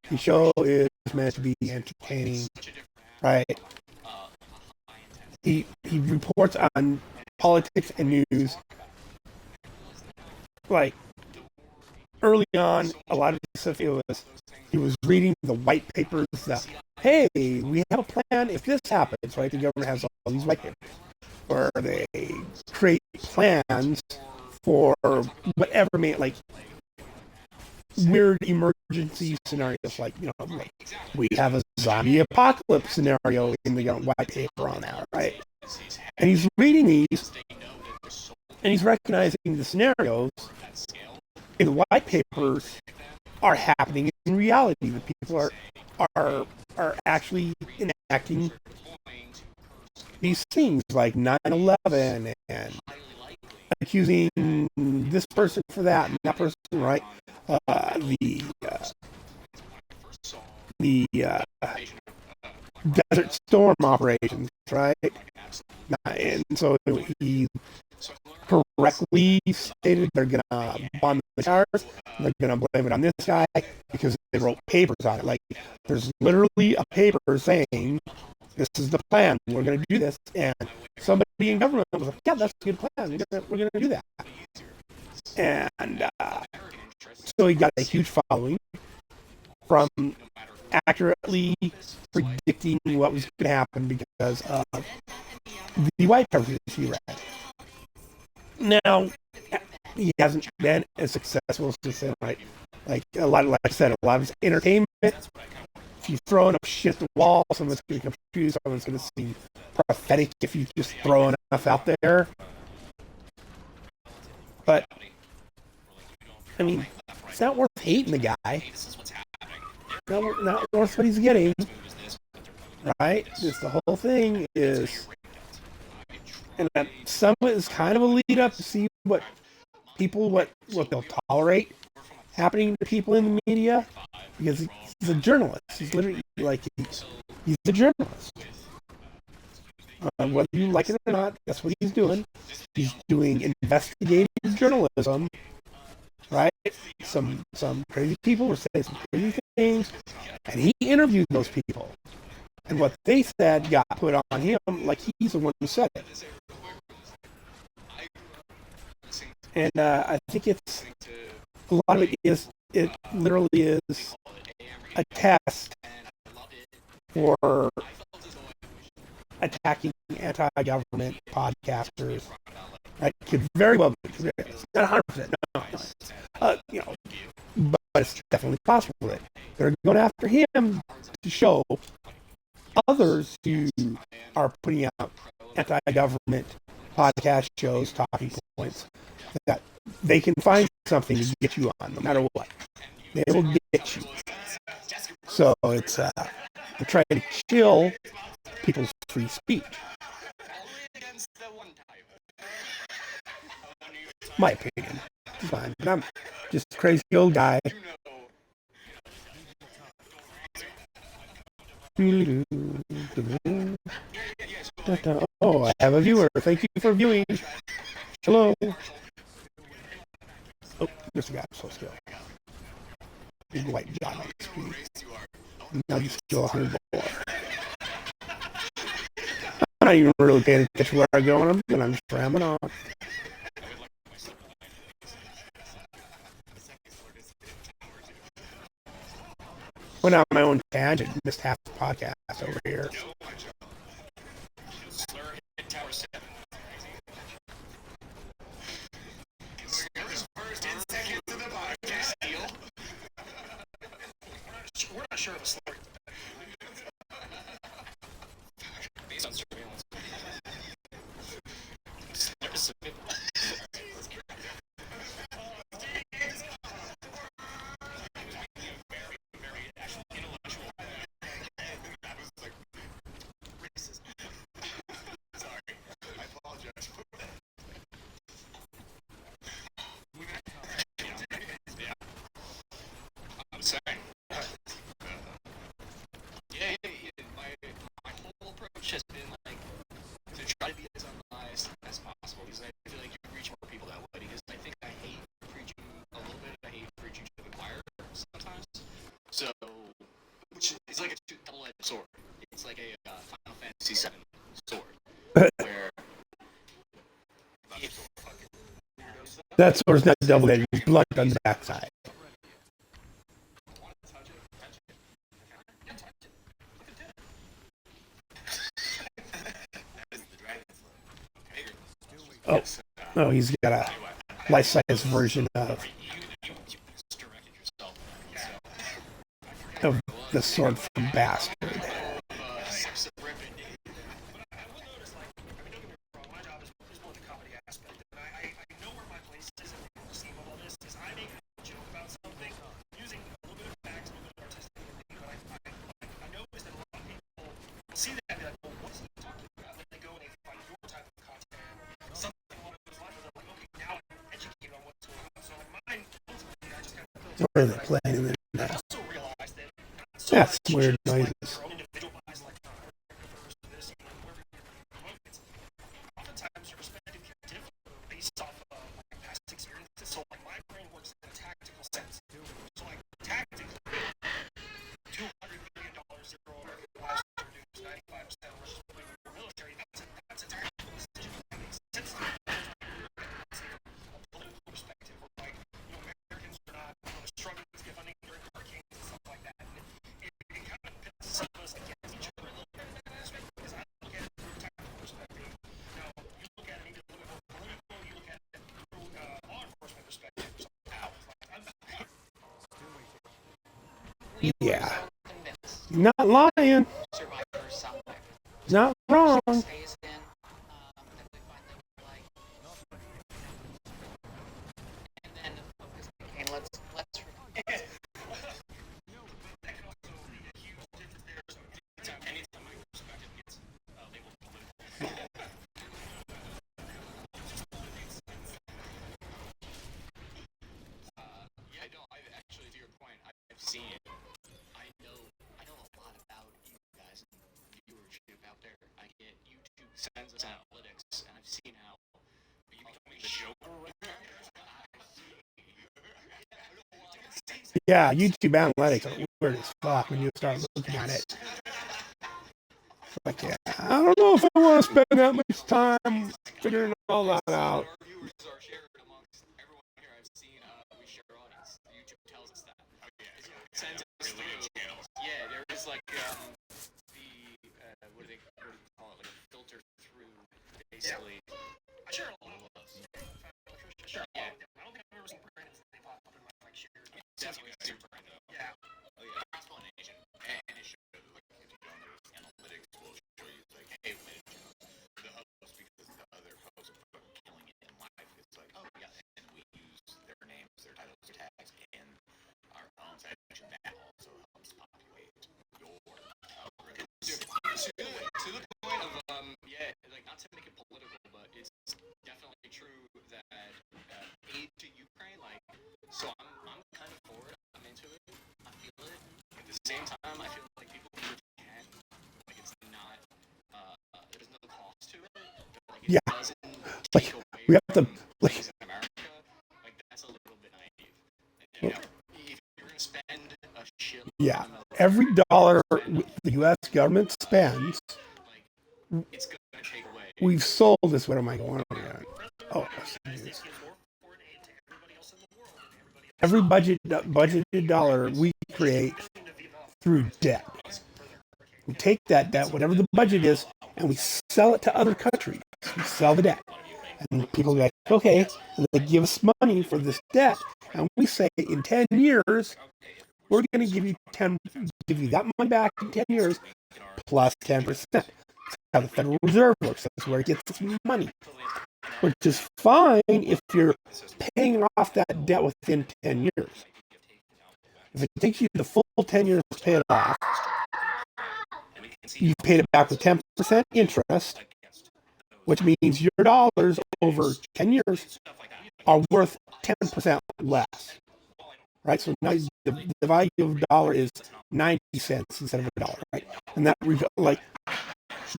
The show is meant to be entertaining, right? He reports on politics and news. Like early on, a lot of stuff he was reading the white papers that, hey, we have a plan if this happens, right? The government has all these white papers where they create plans for whatever like weird emergency scenarios, like like we have a zombie apocalypse scenario in the white paper on that, right? And he's reading these, and he's recognizing the scenarios in the white papers are happening in reality. The people are actually enacting these things like 9/11 and accusing this person for that and that person, right? The Desert Storm operations, right? And so he correctly stated they're gonna bomb the towers. They're gonna blame it on this guy because they wrote papers on it. Like there's literally a paper saying this is the plan. We're gonna do this, and somebody in government was like, "Yeah, that's a good plan. We're gonna do that." And so he got a huge following from accurately predicting what was going to happen because of the white papers he read. Now, he hasn't been as successful as him, right? Like I said, a lot of his entertainment. If you throw enough shit at the wall, someone's going to confuse. Someone's going to seem prophetic if you just throw enough out there. But I mean, it's not worth hating the guy. Not worth what he's getting, right? Just the whole thing is, and some of it is kind of a lead up to see what they'll tolerate happening to people in the media, because he's a journalist. He's literally like he's a journalist. Whether you like it or not, that's what he's doing. He's doing investigative journalism, right? Some crazy people were saying some crazy things, and he interviewed those people. And what they said got put on him, like he's the one who said it. And I think it's a lot of it literally is a test for attacking anti-government podcasters. Right? Could very well be. It's not 100%. No. But it's definitely possible that they're going after him to show others who are putting out anti-government podcast shows, talking points, that they can find something to get you on, no matter what. They will get you. So it's trying to kill people's free speech. My opinion. It's fine. But I'm just a crazy old guy. Oh, I have a viewer. Thank you for viewing. Hello. Oh, there's a guy. I'm so skilled. Big white dot on the screen. Now just go 100 more. I'm not even really paying attention to where I go, and I'm just rambling on. Went out on my own tangent, missed half the podcast over here. We're not sure of a slur. Based on surveillance. I'm saying. My whole approach has been like to try to be as unbiased as possible because I feel like you reach more people that way. Because I think I hate preaching a little bit. I hate preaching to the choir sometimes. So, which is like a double-edged sword. It's like a Final Fantasy VII sword. Where if that sword's not double-edged. It's blunt on the backside. Oh, he's got a life-size version of the sword from Bastard. see that and be like, well, what's he talking about? Then they go and they find your type of content, something along those lines. They're like, okay, now I'm educated on what's going on. So like mine, ultimately, I just kind of built. Where are they playing in I also realized that that's weird noises. their own individualized like versus this, you know, wherever oftentimes your perspective can differ based off of like past experiences. So like my brain works in a tactical sense. So like tactically, $200 billion zero lives to reduce 95% versus military. That's a tactical decision that makes sense to me. A political perspective, where like you know Americans are not struggling to get funding during hurricanes and stuff like that. And it kind of pits some of us against each other a little bit in that aspect because I look at it from a tactical perspective. Now you look at it maybe a little bit more political. You look at it through law enforcement perspective. So now it's like yeah. Not lying. Not wrong. Actually, to your point, I've seen it. I know a lot about you guys and viewership out there. I get YouTube sends us analytics, and I've seen how you become a joke. Yeah, YouTube analytics are weird as fuck when you start looking at it. Like, yeah, I don't know if I want to spend that much time figuring all that out. Our viewers are shared amongst everyone here. I've seen we share our audience. YouTube tells us that. It sends us through. Yeah, there is like the what do you call it? Like a filter through basically. I share a lot. Sure. Yeah. I don't think I've ever seen Brandon's name pop up in my like shared. Definitely super though. Yeah. Oh yeah, cross pollination, and it shows like if you don't know analytics, will show you like, hey, when the host because the other hosts are killing it in life, it's like, oh yeah, and we use their names, their titles, their tags in our own section. That also helps populate your algorithm. To the point of yeah, like not to make it political, but same time, I feel like people pretend like it's not, there's no cost to it. Like it Yeah. doesn't Like, take away we have to, from like, things in America. Like that's a little bit naive. You know, if you're gonna spend a shit yeah. Every dollar the U.S. government spends, like it's gonna take away. we've sold this. What am I going on at? Oh, every budgeted dollar we create through debt. We take that debt, whatever the budget is, and we sell it to other countries. We sell the debt. And people are like, okay, and they give us money for this debt. And we say in 10 years, we're going to give you that money back in 10 years plus 10%. That's how the Federal Reserve works. That's where it gets its money. Which is fine if you're paying off that debt within 10 years. If it takes you the full 10 years to pay it off, you've paid it back with 10% interest, which means your dollars over 10 years are worth 10% less. Right? So now the value of a dollar is 90 cents instead of a dollar, right? And that, like,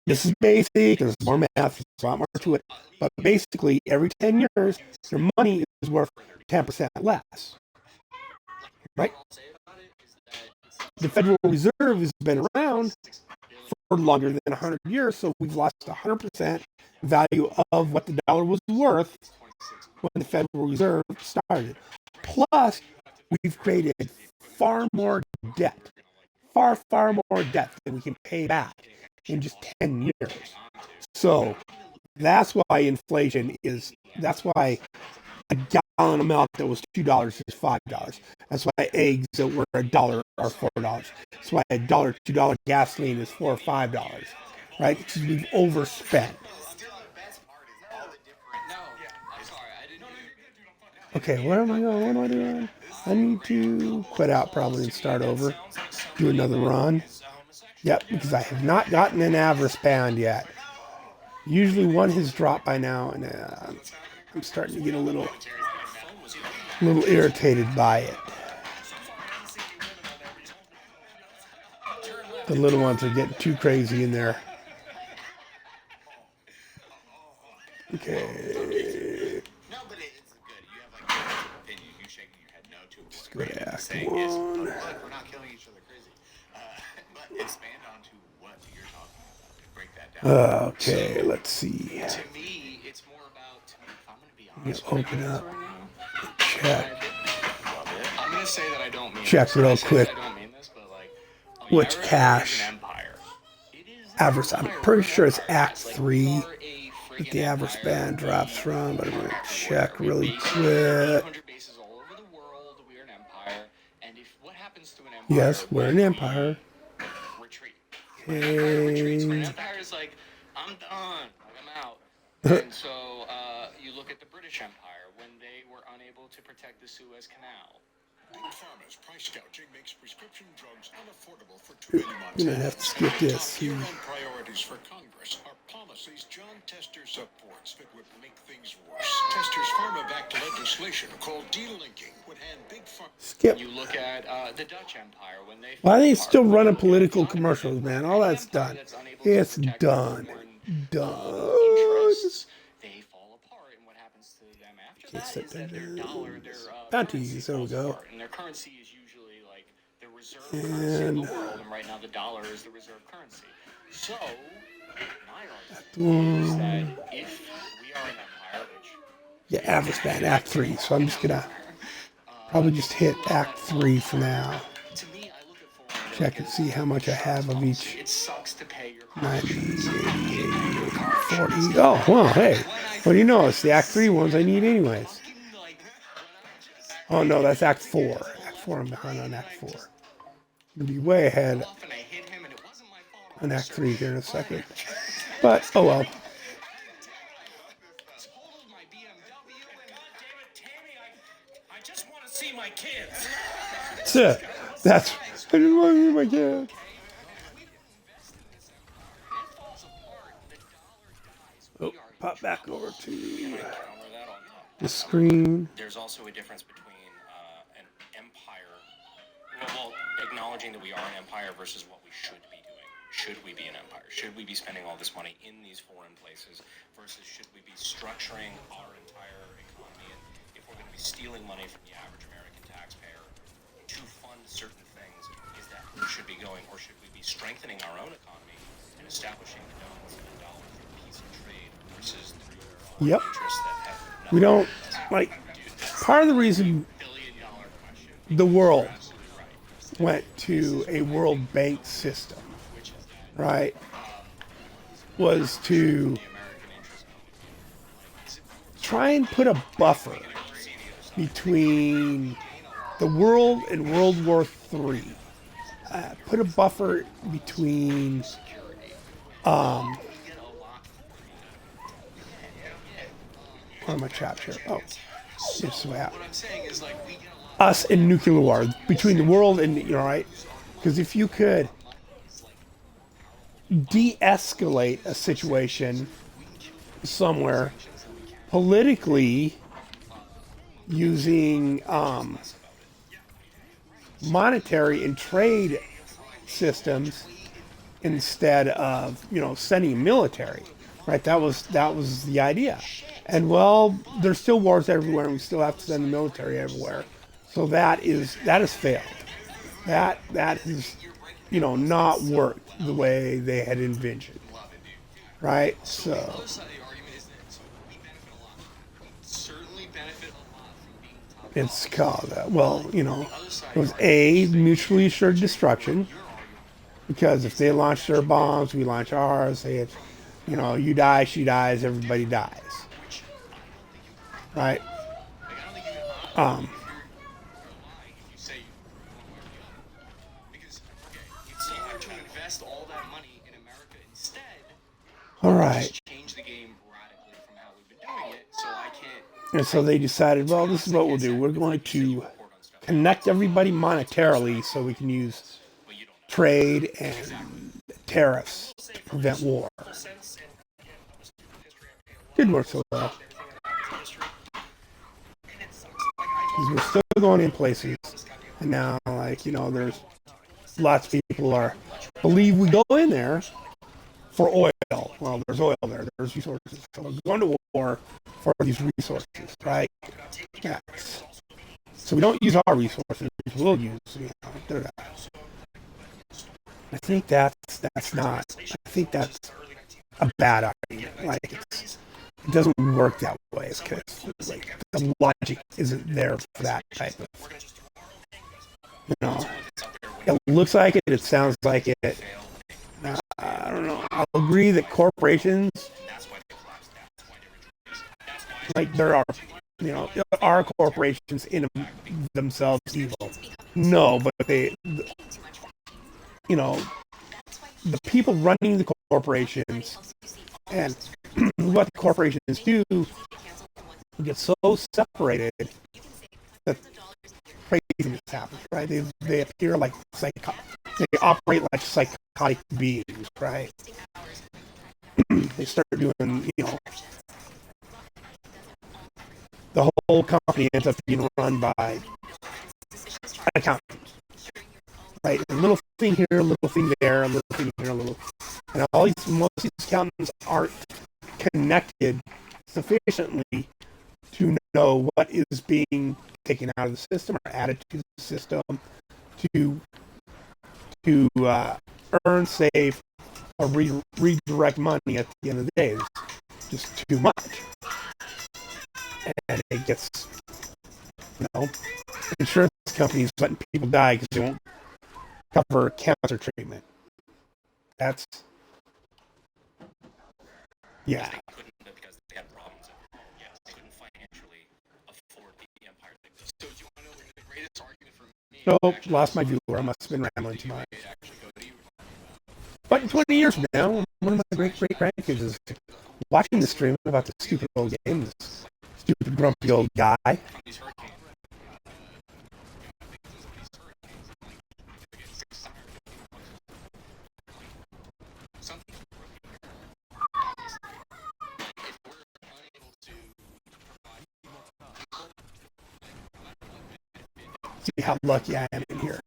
this is basic, there's more math, there's a lot more to it. But basically, every 10 years, your money is worth 10% less. Right? The Federal Reserve has been around for longer than 100 years, so we've lost 100% value of what the dollar was worth when the Federal Reserve started. Plus, we've created far more debt, far more debt than we can pay back in just 10 years. So that's why inflation is, that's why a gallon of milk that was $2 is $5. That's why eggs that were $1 are $4. That's why $2 gasoline is $4 or $5, right? Because we've overspent. Okay, what am I going? What am I doing? I need to quit out probably and start over. Do another run. Yep, because I have not gotten an Avarice band yet. Usually one has dropped by now, and I'm starting to get a little irritated by it. The little ones are getting too crazy in there. Okay. No, but it's good. You have like an opinion. You shaking your head no to what Let's go to Act saying is, One. look, we're not killing each other crazy. But expand on to what you're talking about. Break that down. Okay, let's see. To me, it's more about. If I'm gonna be I'm honest, gonna open up. Check. I'm gonna say that I don't mean Check this. real I say quick. I don't mean this, but like, Which America cache? is an empire. It is an Avarice. I'm empire. pretty We're an sure it's empire, Act guys. Like, 3 we are a that friggin' the Avarice empire. band drops from, but I'm gonna check We have really bases, quick. 800 bases all over the world. We are an empire, and if what happens to an empire? Yes, we're an empire. Retreat. When an empire retreats, when an Okay. empire is like, I'm done, like I'm out. And so you look at the British Empire when they were unable to protect the Suez Canal. Big Pharma's price gouging makes prescription drugs unaffordable for too many I'm gonna have to skip this. Year-end priorities for Congress are policies John Tester supports that would make things worse. Tester's pharma-backed legislation called delinking would hand big pharma. Skip. You look at the Dutch Empire when they. Why are they fell apart. still You running look at political a lot of commercials, different- man? All any that's empire done. that's unable to It's protect done. foreign, Done. interests, they fall apart, and what happens to them after Okay, that set is that their that dollar, their bounties. currency There we falls go. apart, and their currency is usually like the reserve currency of the world, and right now the dollar is the reserve currency. So, my argument is that if we are an empire, which Yeah, Avarice band, Act 3. So I'm just gonna probably just hit Act 3 for now. to me, I look at foreign Check and see how much I have of each. It sucks to pay your 90, car 80, 40. Oh, well, hey. What do you know? It's the Act 3 ones I need anyways. Oh, no, that's Act 4. Act 4, I'm behind on Act 4. I'll be way ahead and I hit him, and it wasn't my fault. on Act 3 here in a second. But, oh well. Totaled my BMW, and David, Tammy, I just want to see my kids. That's it. That's, I just want to see my kid. Oh, pop back over to the screen. There's also a difference between an empire. Well, acknowledging that we are an empire versus what we should be doing. Should we be an empire? Should we be spending all this money in these foreign places versus should we be structuring our entire economy? And if we're going to be stealing money from the average American taxpayer to fund certain things, is that where we should be going, or should we be strengthening our own economy and establishing the dominance of the dollar through peace and trade versus through foreign Yep. interests that have We nothing don't like. Part of the reason billion-dollar question? the world Absolutely right. went to a World Bank system, right, was to try and put a buffer between the world and World War III. Put a buffer between where am I trapped here? Oh, this way out. What I'm saying is like we get a lot Us and nuclear war between the world and right, because if you could de-escalate a situation somewhere politically using monetary and trade systems instead of sending military, right? That was the idea. And well, there's still wars everywhere, and we still have to send the military everywhere. So that has failed. That has not worked the way they had envisioned, right? So the other side of the argument is that so we benefit a lot. We certainly benefit a lot from being top it's dogs. called it was a mutually assured destruction, because if they launch their bombs, we launch ours. Say it, you die, she dies, everybody dies, right? Like, I don't think you can lie if you say one way or the other. Because it's you have to invest all that money in America instead. All right. Just change the game radically from how we've been doing it. So I can't. And so they decided, well, this is what we'll do. We're going to connect everybody monetarily so we can use trade and tariffs to prevent war. Didn't work so well. Because we're still going in places, and now, there's lots of people believe we go in there for oil. Well, there's oil there. There's resources. So we're going to war for these resources, right? Yeah. So we don't use our resources. We'll use their. I think that's not. I think that's a bad argument. Like it doesn't work that way. It's because the logic isn't there for that type of. It looks like it. It sounds like it. I don't know. I'll agree that corporations, there are corporations in themselves evil. No, but the people running the corporations and what the corporations do get so separated that craziness happens, right? They appear like they operate like psychotic beings, right? They start doing, the whole company ends up being run by accountants, right? A little thing here, a little thing there, a little thing here, a little, and most of these accountants aren't connected sufficiently to know what is being taken out of the system or added to the system to earn, save, or redirect money at the end of the day. It's just too much. And it gets, insurance companies letting people die because they won't cover cancer treatment. That's, yeah. Because they had problems. Yes, they couldn't financially afford the empire. So do you want to know the greatest argument for me? Nope, lost my viewer. I must have been rambling too much. But in 20 years from now, one of my great grandkids is watching the stream about the stupid old game, this stupid grumpy old guy. See how lucky I am in here.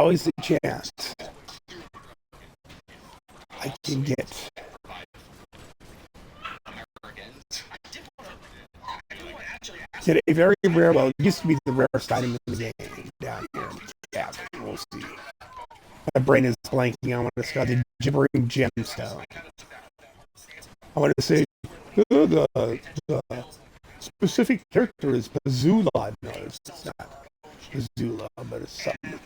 always a chance I can get a very rare, well, it used to be the rarest item in the game down here in the cabin. We'll see. My brain is blanking on what it's called, the gibbering gemstone. I want to say the specific character is Bazula. No, it's not Bazula, but it's something.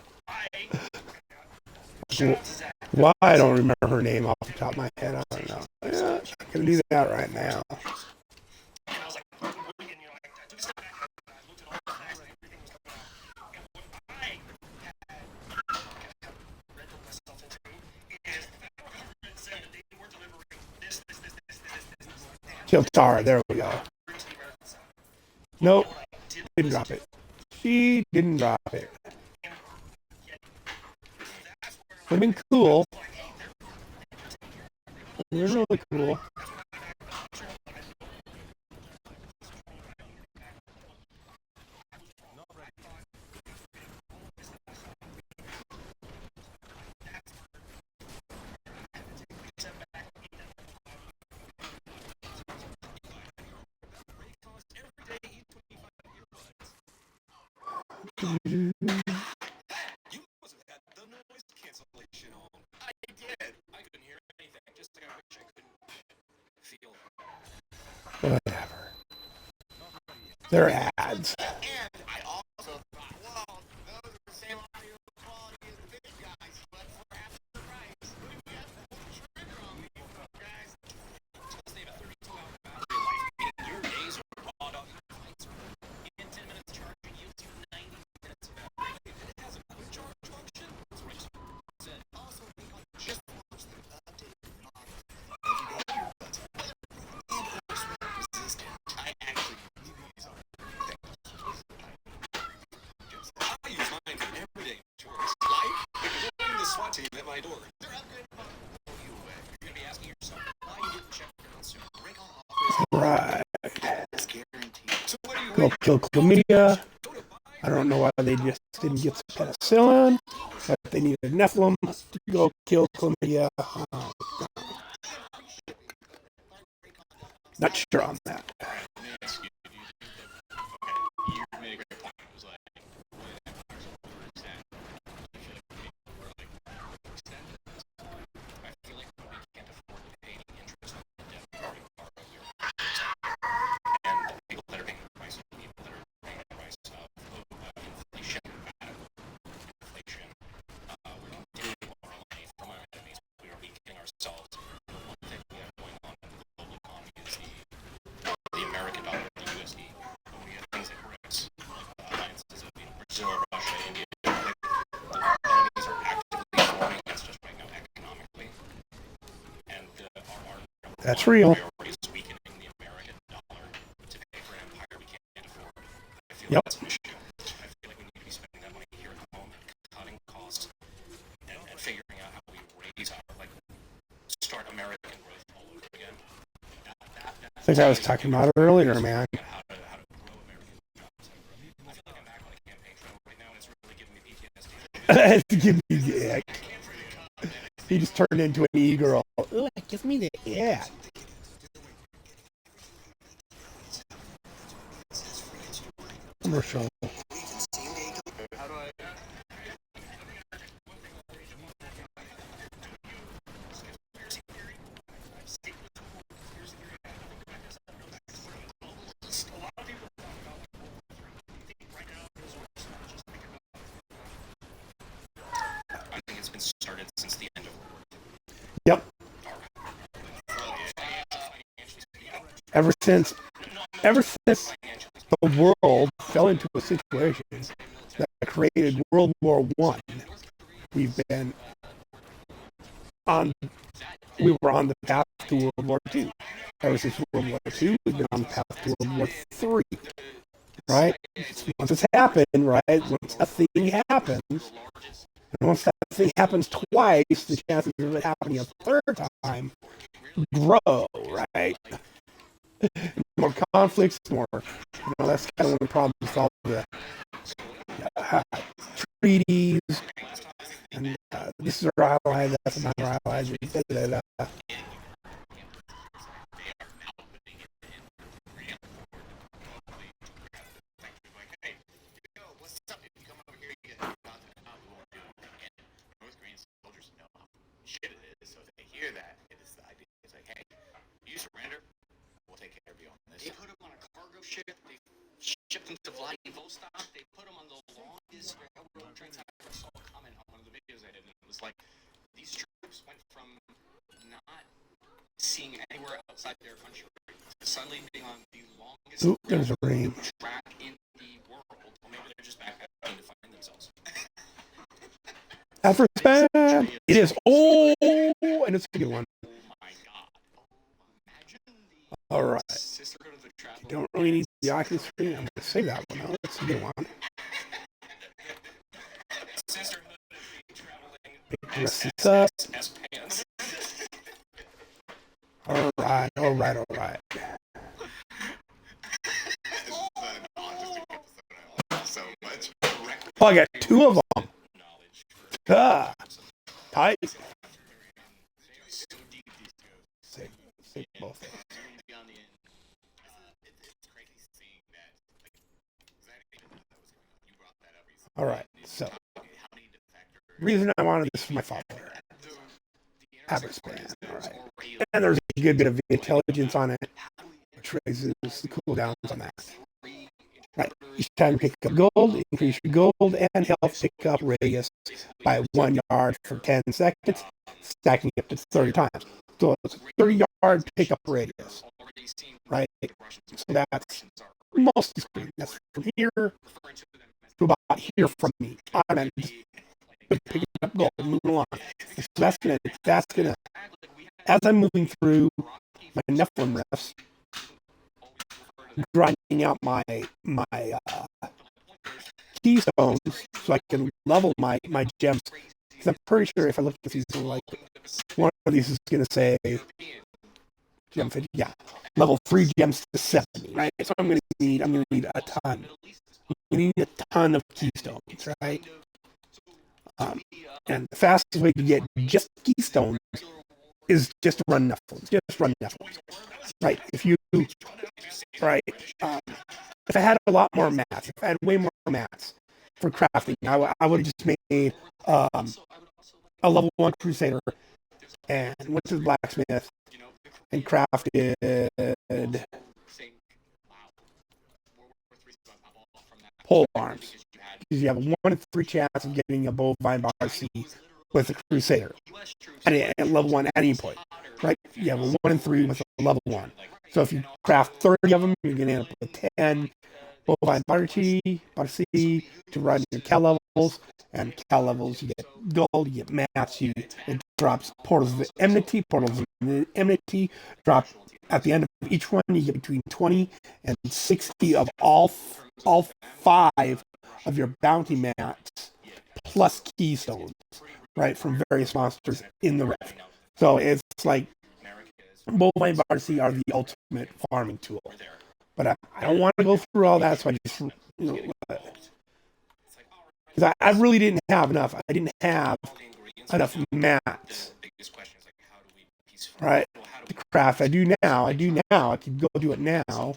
Why I don't remember her name off the top of my head, I don't know. Yeah, I can do that right now. Kiltara, there we go. Nope, didn't drop it. She didn't drop it. Would have been cool. They're really cool. You must have had the noise cancellation on. I did. I couldn't hear anything. Just like I wish I couldn't feel. Whatever. They're ads. And I also thought, well, those are the same audio quality as the big guys, but for half the price. What if you have to pull the trigger on me, guys? Plus, they have a 32-hour battery life, meaning your days are raw dog fights are in 10 minutes charging yields you 90 minutes of battery. It has a quick charge function. That's right. Also, just watch the update on everyday earbuds. And resistant. I actually use these on I use mine for everyday chores. Like ignoring the SWAT team at my door. They're upgraded by you away. You're going to be asking yourself why you didn't check it out sooner. Raycon offers Right. is guaranteed. So what do you Go wait? kill chlamydia. I don't know why they just didn't get some penicillin, but they needed Nephilim to go kill chlamydia. Oh, not sure on that. you made a great point. It was like, I feel like we can't afford to pay any interest on the debt we already borrowed. And people that are paying the price, people that are paying the price of inflation, inflation. We're continuing to borrow money from our enemies. We are weakening ourselves. The one thing we have going on in the global economy is the American dollar, the USD. When we have things like BRICS, alliances of Brazil, Russia, India, the enemies are actively forming against us right now economically. And our That's real. priority is weakening the American dollar to pay for an empire we can't afford. I feel Yep. that's an issue. I feel like we need to be spending that money here at home and cutting costs and figuring out how we raise our, like, start American growth all over again. I think I was talking about it earlier, man. How to grow American jobs. I feel like I'm back on a campaign trail right now, and it's really giving me PTSD. Give me the ick. He just turned into an e-girl. Ugh, give me the ick. Commercial. I think it's been started since the end of Yep. Ever since the world fell into a situation that created World War I, we've been on. We were on the path to World War II. Ever since World War II, we've been on the path to World War III. Right? Once it's happened, right? Once a thing happens, and once that thing happens twice, the chances of it happening a third time grow, right? More conflicts, more, that's kind of one of the problems with all the 3Ds, and this is our highlight, that's not our highlight. What's up? If you come over here, you get content out, we won't do it. And North Korean soldiers know how shit it is, so if they hear that, it is the idea. It's like, hey, you surrender, we'll take care of you on this. They put him on a cargo ship, they shipped him to Vladivostok, they put him on the longest railroad trains. I saw a comment on one of the videos I did, and it was like, these troops went from not seeing anywhere outside their country to suddenly being on the longest Ooh, there's a ring. track in the world, or maybe they're just backpacking to find themselves. Effort spent. It is. Oh, and it's a good one. Oh my god. Imagine the All right. sisterhood of the travel. You don't really need the Oculus screen. I'm going to save that one. That's a good one. Sisterhood of the traveling Pick the rest of this up. S pants. All right. All right. All right. So much. Oh, I got two of them. Ah, tight. Save both. All right. So, reason I wanted this for my father. Average span. All right. And there's a good bit of intelligence on it, which raises the cooldowns on that. Right. Each time you pick up gold, increase your gold and health pick up radius by 1 yard for 10 seconds, stacking up to 30 times. So it's a 30-yard pickup radius. Right? So that's most of the screen. That's from here to about here from me. I'm just picking up gold and moving along. So that's gonna as I'm moving through my Nephilim rifts, grinding out my keystones so I can level my gems. Because I'm pretty sure if I look at these, like one of these is gonna say gem 50, yeah, level 3 gems to 70, right? So I'm gonna need a ton. You need a ton of keystones, right? And the fastest way to get just keystones is just to run Nephilim. Just run Nephilim. Right. Right. If I had a lot more mats, if I had way more mats for crafting, I would have just made a level 1 Crusader and went to the blacksmith and crafted pole arms. Because you have a 1 in 3 chance of getting a bovine bar C with a Crusader at level 1 at any point. Right? You have a 1 in 3 with a level 1. So if you craft 30 of them, you're going to end up with 10 bovine bar C to run your Cal levels. And Cal levels, you get gold, you get mats, it drops portals of enmity, drop at the end of each one, you get between 20 and 60 of all 5 of your bounty mats plus keystones, right, from various monsters in the rift. So it's like bovine Barcy are the ultimate farming tool. But I don't want to go through all that, so I just, because I really didn't have enough. I didn't have enough mats, right, to craft. I do now. I could go do it now.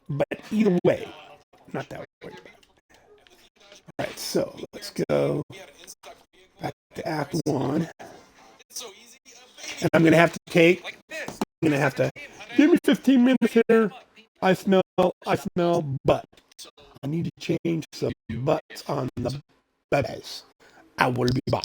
But either way, I'm not that worried about it. All right, so let's go back to Act 1. And I'm going to have to give me 15 minutes here. I smell butt. I need to change some butts on the bebes. I will be back.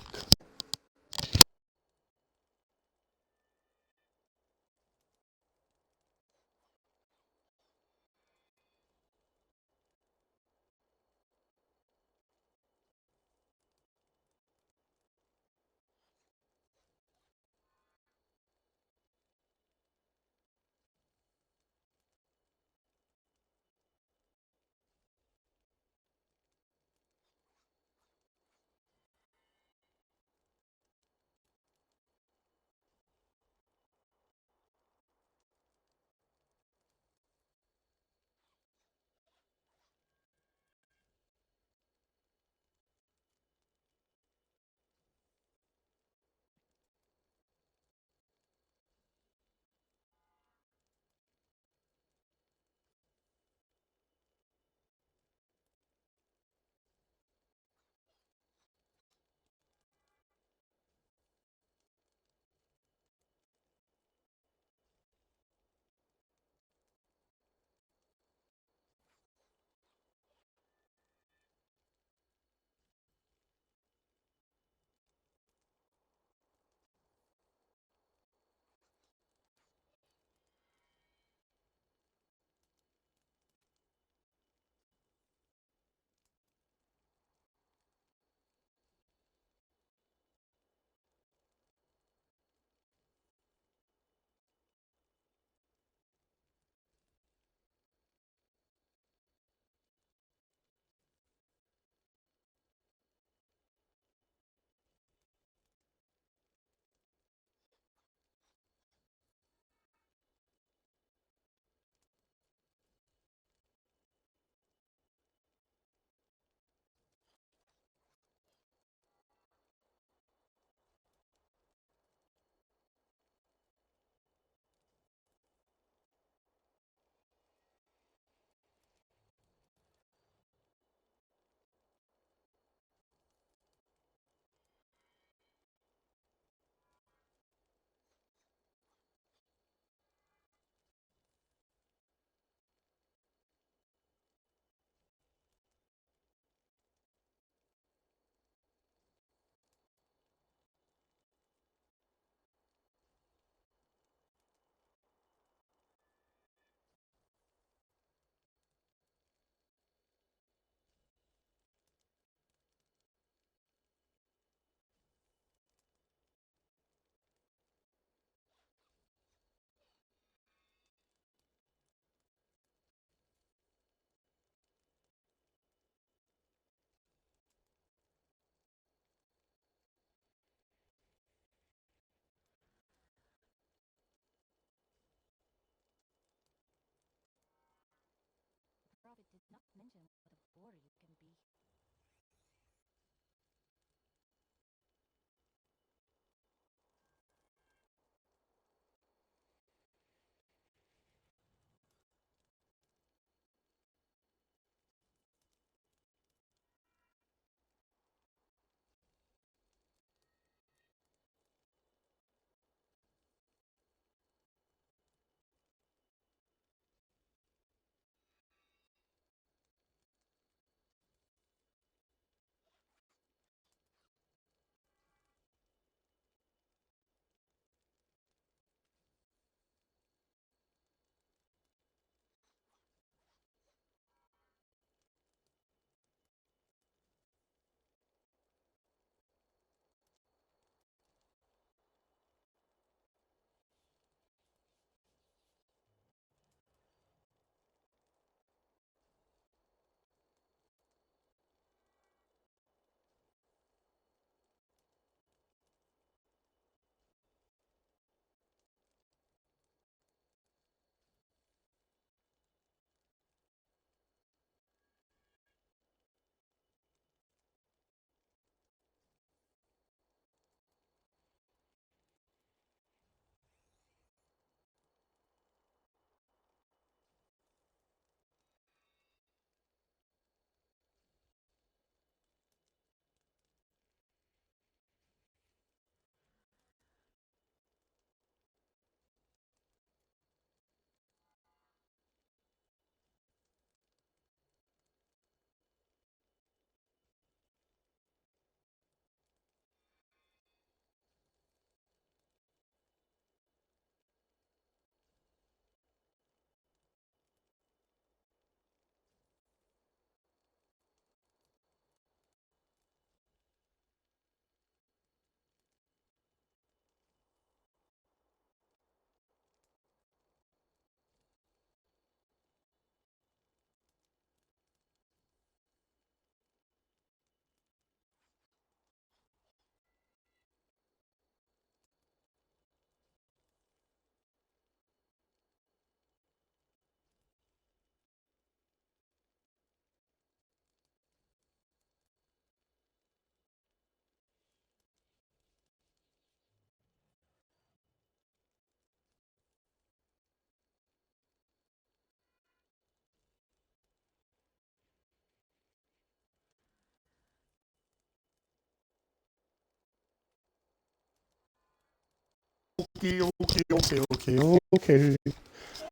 Okay.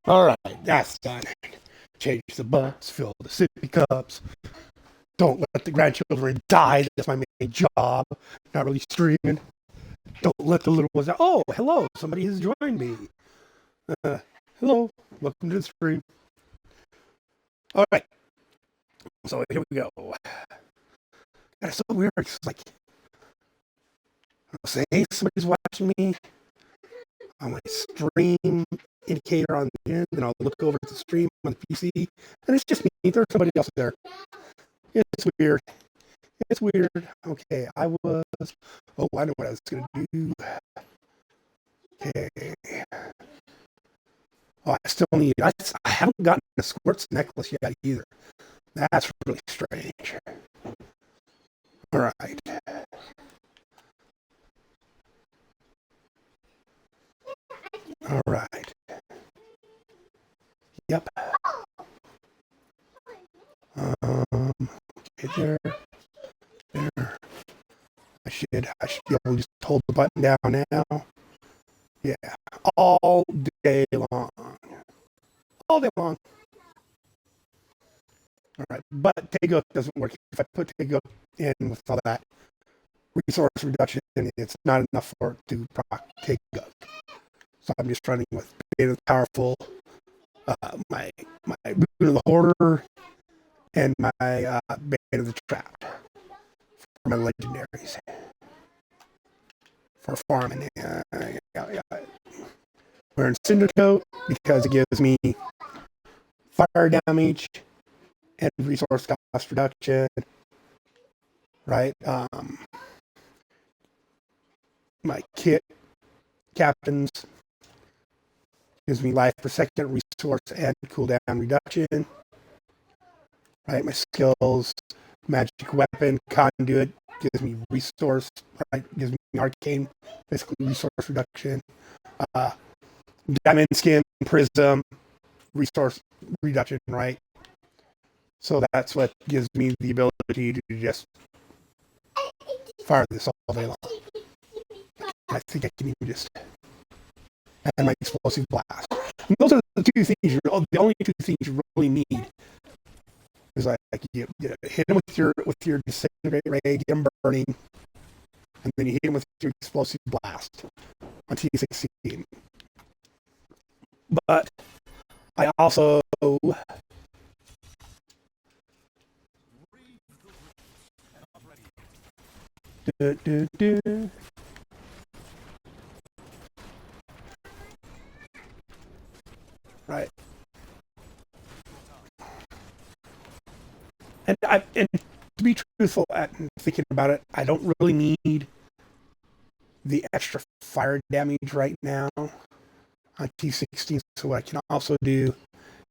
All right, that's done. Change the bus, fill the sippy cups. Don't let the grandchildren die. That's my main job. Not really streaming. Don't let the little ones out. Oh, hello. Somebody has joined me. Uh, hello. Welcome to the stream. All right. So here we go. That's so weird. It's like, I'll say somebody's watching me on my stream indicator on the end, and I'll look over at the stream on the PC, and it's just me. There's somebody else there. It's weird. It's weird. Okay, I was. Oh, I know what I was going to do. Okay. Oh, I still need. I haven't gotten a squirts necklace yet either. That's really strange. All right. All right. Yep. Okay, there. I should be able to just hold the button down now. Yeah. All day long. All day long. All right. But Tego doesn't work. If I put Tego in with all that resource reduction, it's not enough for it to proc Tego. So I'm just running with Beta the Powerful, my Boon of the Hoarder, and my Beta the Trapped for my legendaries. For farming. We're in Cinder Coat because it gives me fire damage and resource cost reduction. Right? My kit captains gives me life per second, resource, and cooldown reduction. Right? My skills, magic weapon, conduit, gives me resource, right? Gives me arcane, basically resource reduction. Diamond skin, prism, resource reduction, right? So that's what gives me the ability to just fire this all day long. I think I can even just add my explosive blast. And those are the two things. The only two things you really need is like you hit him with your disintegrate ray, get him burning, and then you hit him with your explosive blast on T16. But I also right. And to be truthful, at thinking about it, I don't really need the extra fire damage right now on T16. So what I can also do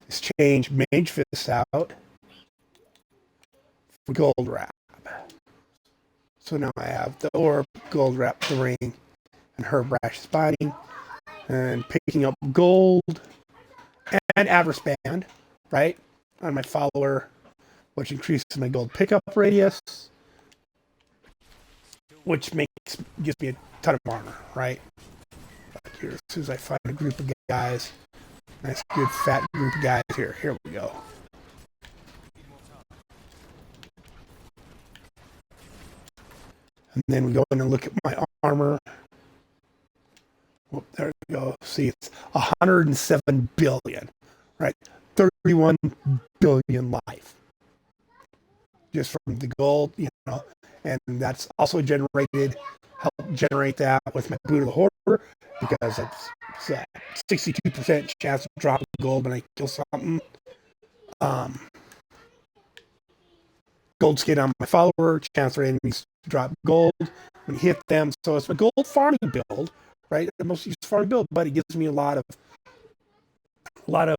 is change Mage Fist out for Gold Wrap. So now I have the Orb, Gold Wrap, the Ring, and Herb Rash Spotting, and picking up gold and Avarice Band, right, on my follower, which increases my gold pickup radius, which gives me a ton of armor, right? But here, as soon as I find a group of guys, nice good fat group of guys here we go. And then we go in and look at my armor. Well, there we go. See, it's 107 billion, right? 31 billion life. Just from the gold, and that's also help generate that with my Boot of the Hoarder, because it's a 62% chance of dropping gold when I kill something. Gold skin on my follower, chance for enemies to drop gold when you hit them. So it's my gold farming build, right? The most used farming build, but it gives me a lot of armor.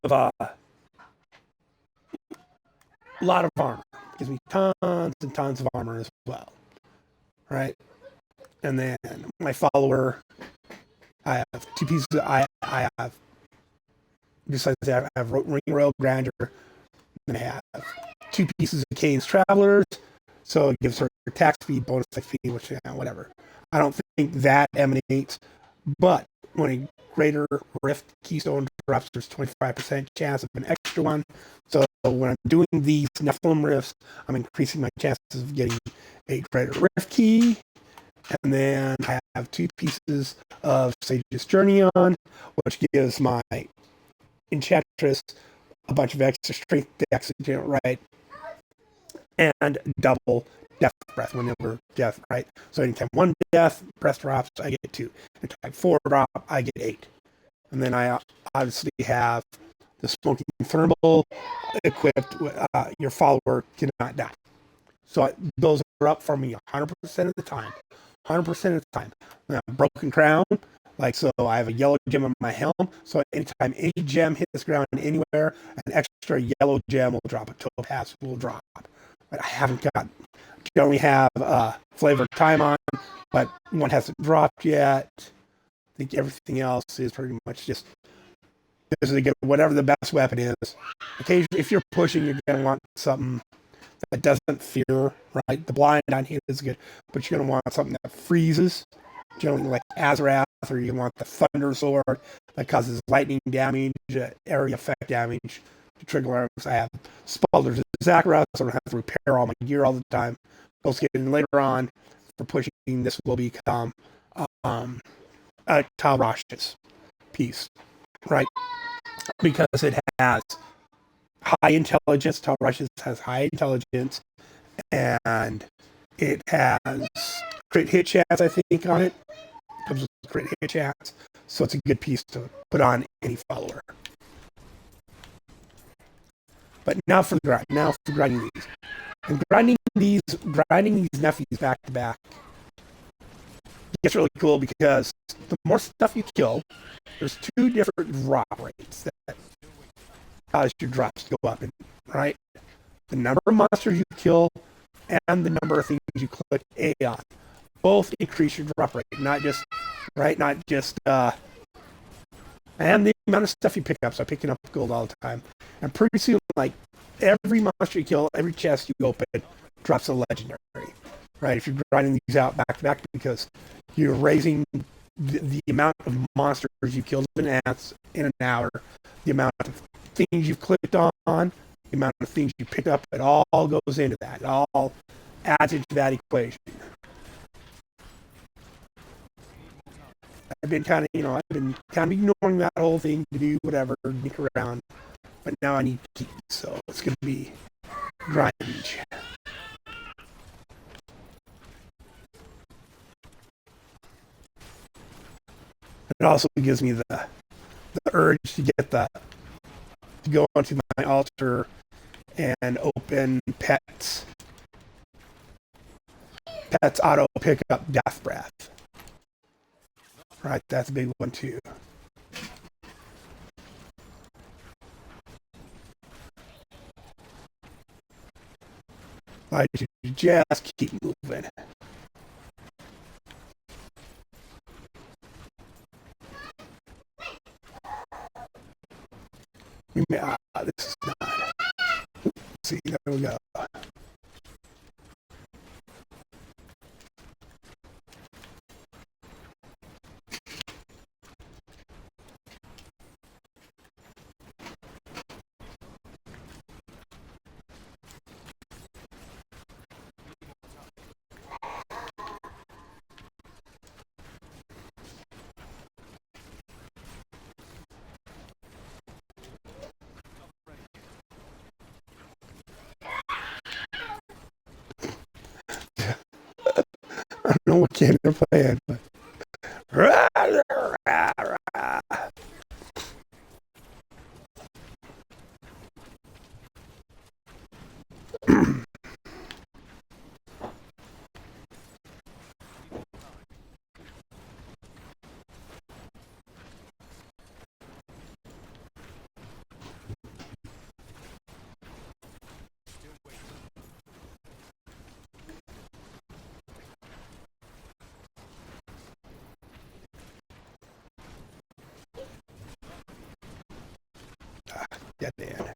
It gives me tons and tons of armor as well, right? And then my follower, I have two pieces. I have, besides that, I have Ring Rail Grandeur, and I have two pieces of Kane's Travelers. So it gives her attack speed, bonus attack speed, which, whatever. I don't think that emanates, but when a greater rift keystone drops, there's 25% chance of an extra one. So when I'm doing these Nephilim rifts, I'm increasing my chances of getting a greater rift key. And then I have 2 pieces of Sage's Journey on, which gives my Enchantress a bunch of extra strength decks, right? And double death breath whenever death, right? So anytime 1 death breath drops, I get 2. Anytime 4 drop, I get 8. And then I obviously have the Smoking Thermal equipped. Your follower cannot die. So those are up for me 100% of the time. 100% of the time. Broken Crown, like, so I have a yellow gem on my helm. So anytime any gem hits the ground anywhere, an extra yellow gem will drop. A topaz will drop. But I haven't got. You only have Flavor Time on, but one hasn't dropped yet. I think everything else is pretty much just whatever the best weapon is. Occasionally, if you're pushing, you're going to want something that doesn't fear, right? The blind on here is good, but you're going to want something that freezes. Generally, like Azarath, or you want the Thunder Sword that causes lightning damage, area effect damage to trigger arrows. I have Spalders Zacharias, so I don't have to repair all my gear all the time. Both getting later on for pushing, this will become Talrash's piece, right? Because it has high intelligence. Talrash's has high intelligence, and it has crit hit chance, I think, on it. Comes with crit hit chance, so it's a good piece to put on any follower. But now for the grind. Now for grinding these. And grinding these nephews back to back gets really cool because the more stuff you kill, there's 2 different drop rates that cause your drops to go up, right? The number of monsters you kill and the number of things you click A on. Both increase your drop rate, not just and the amount of stuff you pick up. So I'm picking up gold all the time. And pretty soon, like, every monster you kill, every chest you open drops a legendary, right? If you're grinding these out back to back, because you're raising the amount of monsters you killed in an hour, the amount of things you've clicked on, the amount of things you picked up, it all goes into that. It all adds into that equation. I've been kind of ignoring that whole thing to do whatever, sneak around, but now I need to keep, so it's going to be grindage. It also gives me the urge to get to go onto my altar and open pets auto pick up death breath. Right, that's a big one too. I just keep moving. This is not. Let's see, there we go. I don't know what game they're playing, but yeah, man.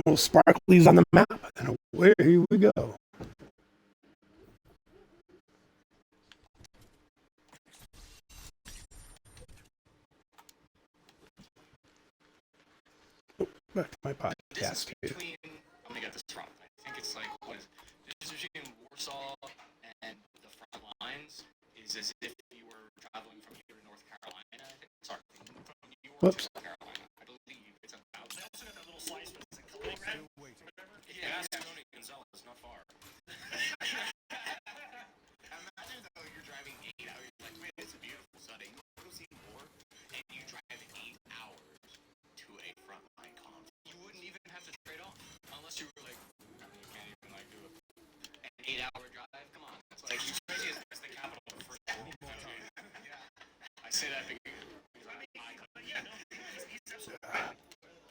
Little sparklies on the map, and away we go. Back to my podcast here. Between, I'm gonna get this wrong. I think it's like what is the distance between Warsaw and the front lines is as if you were traveling from here to North Carolina. I think. Sorry, from New York Whoops. to North Carolina. I believe it's about. They also got that little slice with the Kaliningrad, whatever. Yeah, Tony Gonzalez, not far. Imagine though you're driving 8 hours. Like, man, it's a beautiful Sunday. You go see war, and you drive 8 hours to a frontline conflict. You wouldn't even have to trade off unless you were like, I mean, you can't even like do an 8-hour drive. Come on, that's like Jersey is the capital of the first world country. Yeah, I say that because Yeah, no, he's absolutely right.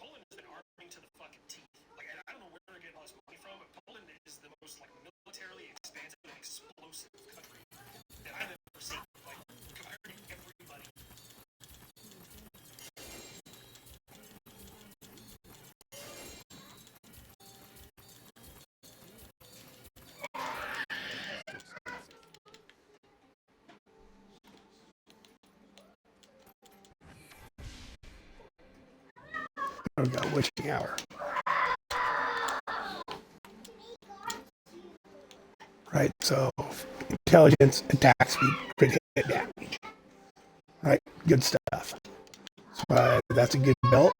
Poland has been arming to the fucking teeth. Like, I don't know where they're getting all this money from, but Poland is the most like militarily expansive and explosive country that I've ever seen. Like, compared to everybody. There we go, witching hour. Right, so intelligence, attack speed, crit hit damage. Right, good stuff. So that's a good belt.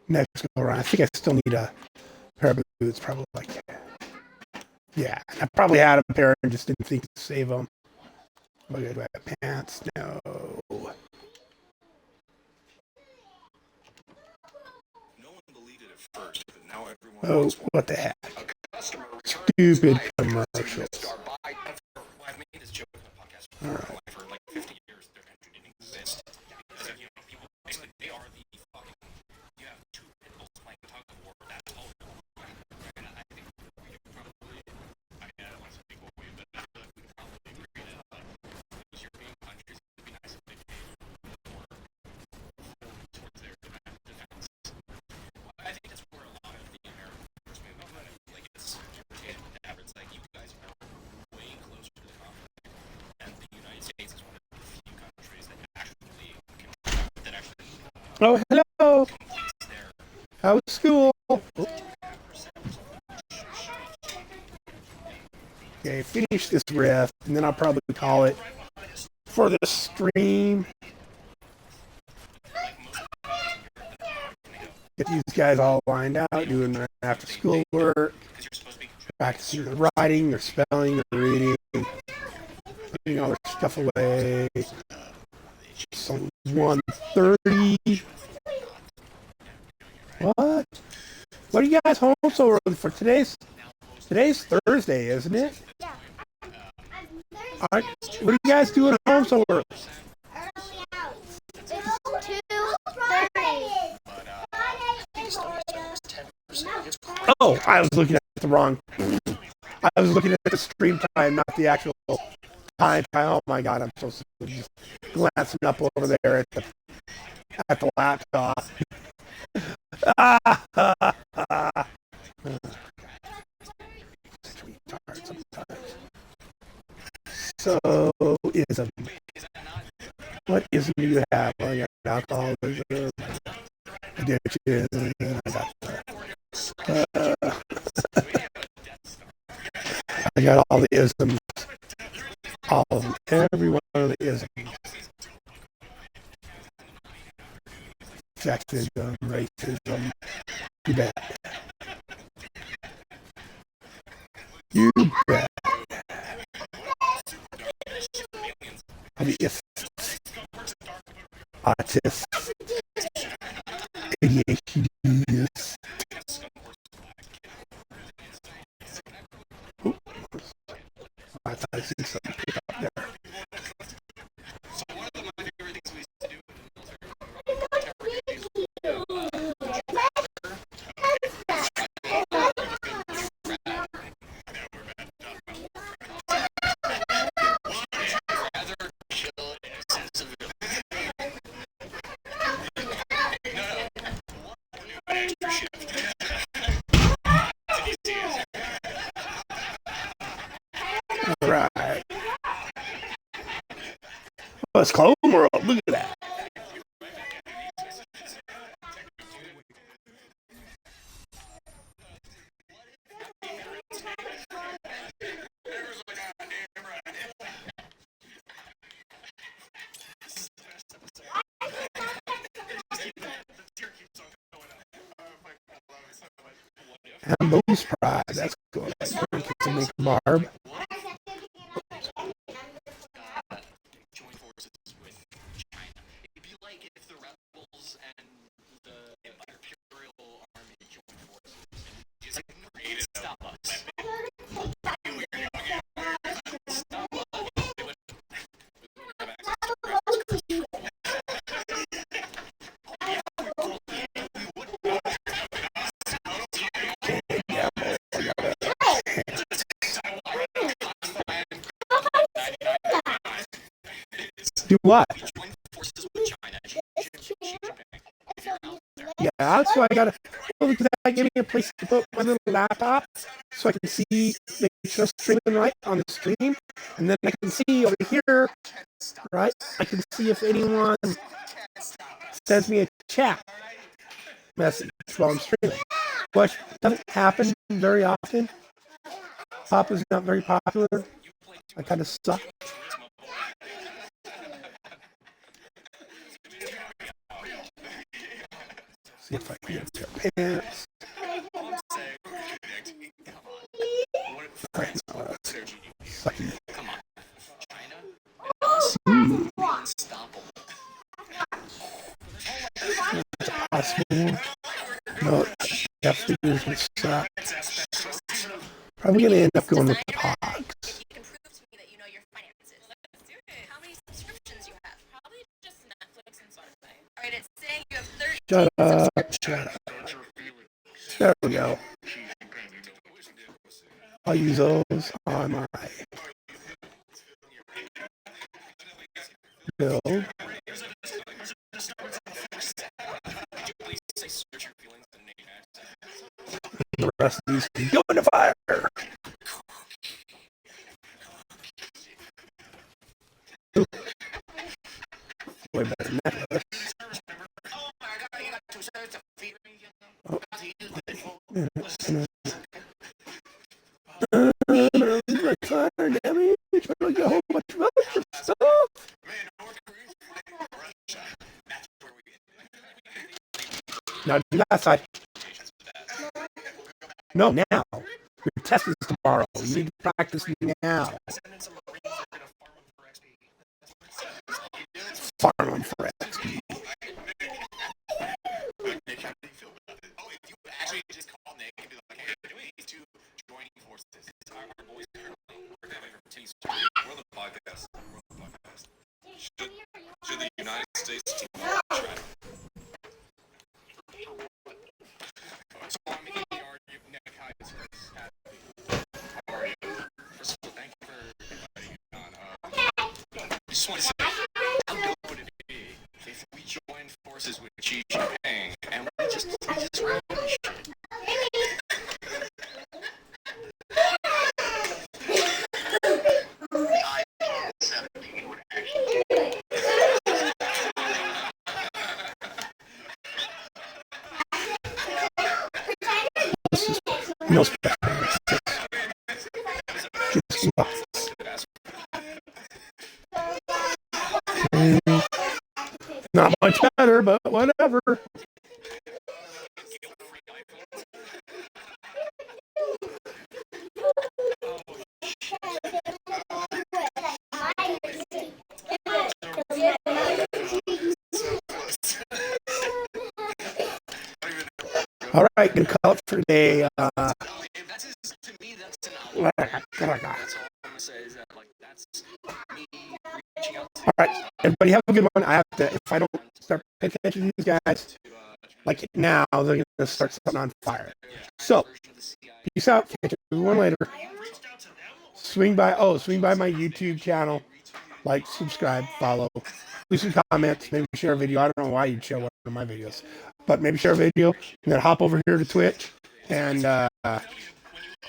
Next go around, I think I still need a pair of boots, probably like that. Yeah, I probably had a pair and just didn't think to save them. Okay, do I have pants? No. No one believed it at first, but now everyone Oh, wants one. what the heck? A customer Stupid returned commercials. well, I've made this joke in the podcast before. Like, for like 50 years, their country didn't exist because of, you know, people basically they are the fucking. You have two pit bulls playing tug of war. That's all. Right? And I think we could probably. I don't want to speak what we, but I feel like we could probably agree that like these European countries it would be nice if they paid more towards their defense. Well, I think that's where a lot of the American force movement kind of like it's it's like you guys are way closer to the conflict, and the United States is one of the few countries that actually Oh, hello. completes their How's school? Okay, finish this riff, and then I'll probably call it for the stream. Get these guys all lined out, doing their after school work, because you're supposed to be practicing their writing, their spelling, their reading, putting all their stuff away. It's only 1:30. What? What are you guys home so early for? Today's Thursday, isn't it? Yeah. What are you guys doing home so early? Early out. It's 2:30. Oh, I was looking at the wrong. I was looking at the stream time, not the actual time. Oh my god, I'm so silly. Just glancing up over there at the laptop. So ism. What ism do you have? Well, you got alcoholism, addiction, I got I got all the isms. All of them. Every one of the isms. Sexism, racism. You bet. You bet. The ists. Autists. ADHD. I thought I seen something pick up there. So one of my favorite things we used to do in the military it's Clone World. Look at that. Hambo's Pride. That's good. To make a barb. Join forces with China. It'd be like if the rebels and the Imperial Army joined forces. It's like, stop us. Stop us. They would have access to Do what? join forces with China. Yeah, so I gotta look at that. Give me a place to put my little laptop so I can see the show streaming right on the stream, and then I can see over here, right? I can see if anyone sends me a chat message while I'm streaming, which doesn't happen very often. Pop is not very popular. I kind of suck. See if I can get their pants. Sucky. Possible. No, definitely is gonna suck. Probably gonna end up going with the Pogs. You can prove to me that you know your finances. Let's do it. How many subscriptions you have? Probably just Netflix and Spotify. All right, it's saying you have 13 Shut up. subscriptions. Shut up. There we go. I'll use those on my bill. The rest of these can go in the fire. Ooh. Way better than that. Fire damage. Like a whole bunch of other stuff. Now do that side. No, now. Your test is tomorrow. You need to practice now. Farm them for XP. Actually, just call Nick and be like, hey, we're doing these two joining forces. Our boys we're on the podcast. Should the United States team try? So I'm making the argument, Nick, hi, how are you? First of all, thank you for inviting me on. I just want to say, how dope would it be if we joined forces with Xi Jinping and we just run this shit? No special. Not much better, but whatever. All right, gonna call it for today. All right, everybody have a good one. I have to, if I don't start paying attention to these guys, like now, they're gonna start something on fire. So, peace out. Catch everyone later. Swing by my YouTube channel. Like, subscribe, follow. Leave some comments. Maybe share a video. I don't know why you'd share one of my videos, but maybe share a video and then hop over here to Twitch and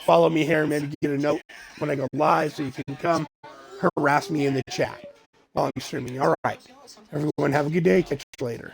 follow me here. Maybe get a note when I go live so you can come harass me in the chat. while I'm streaming. All right. Everyone have a good day. Catch you later.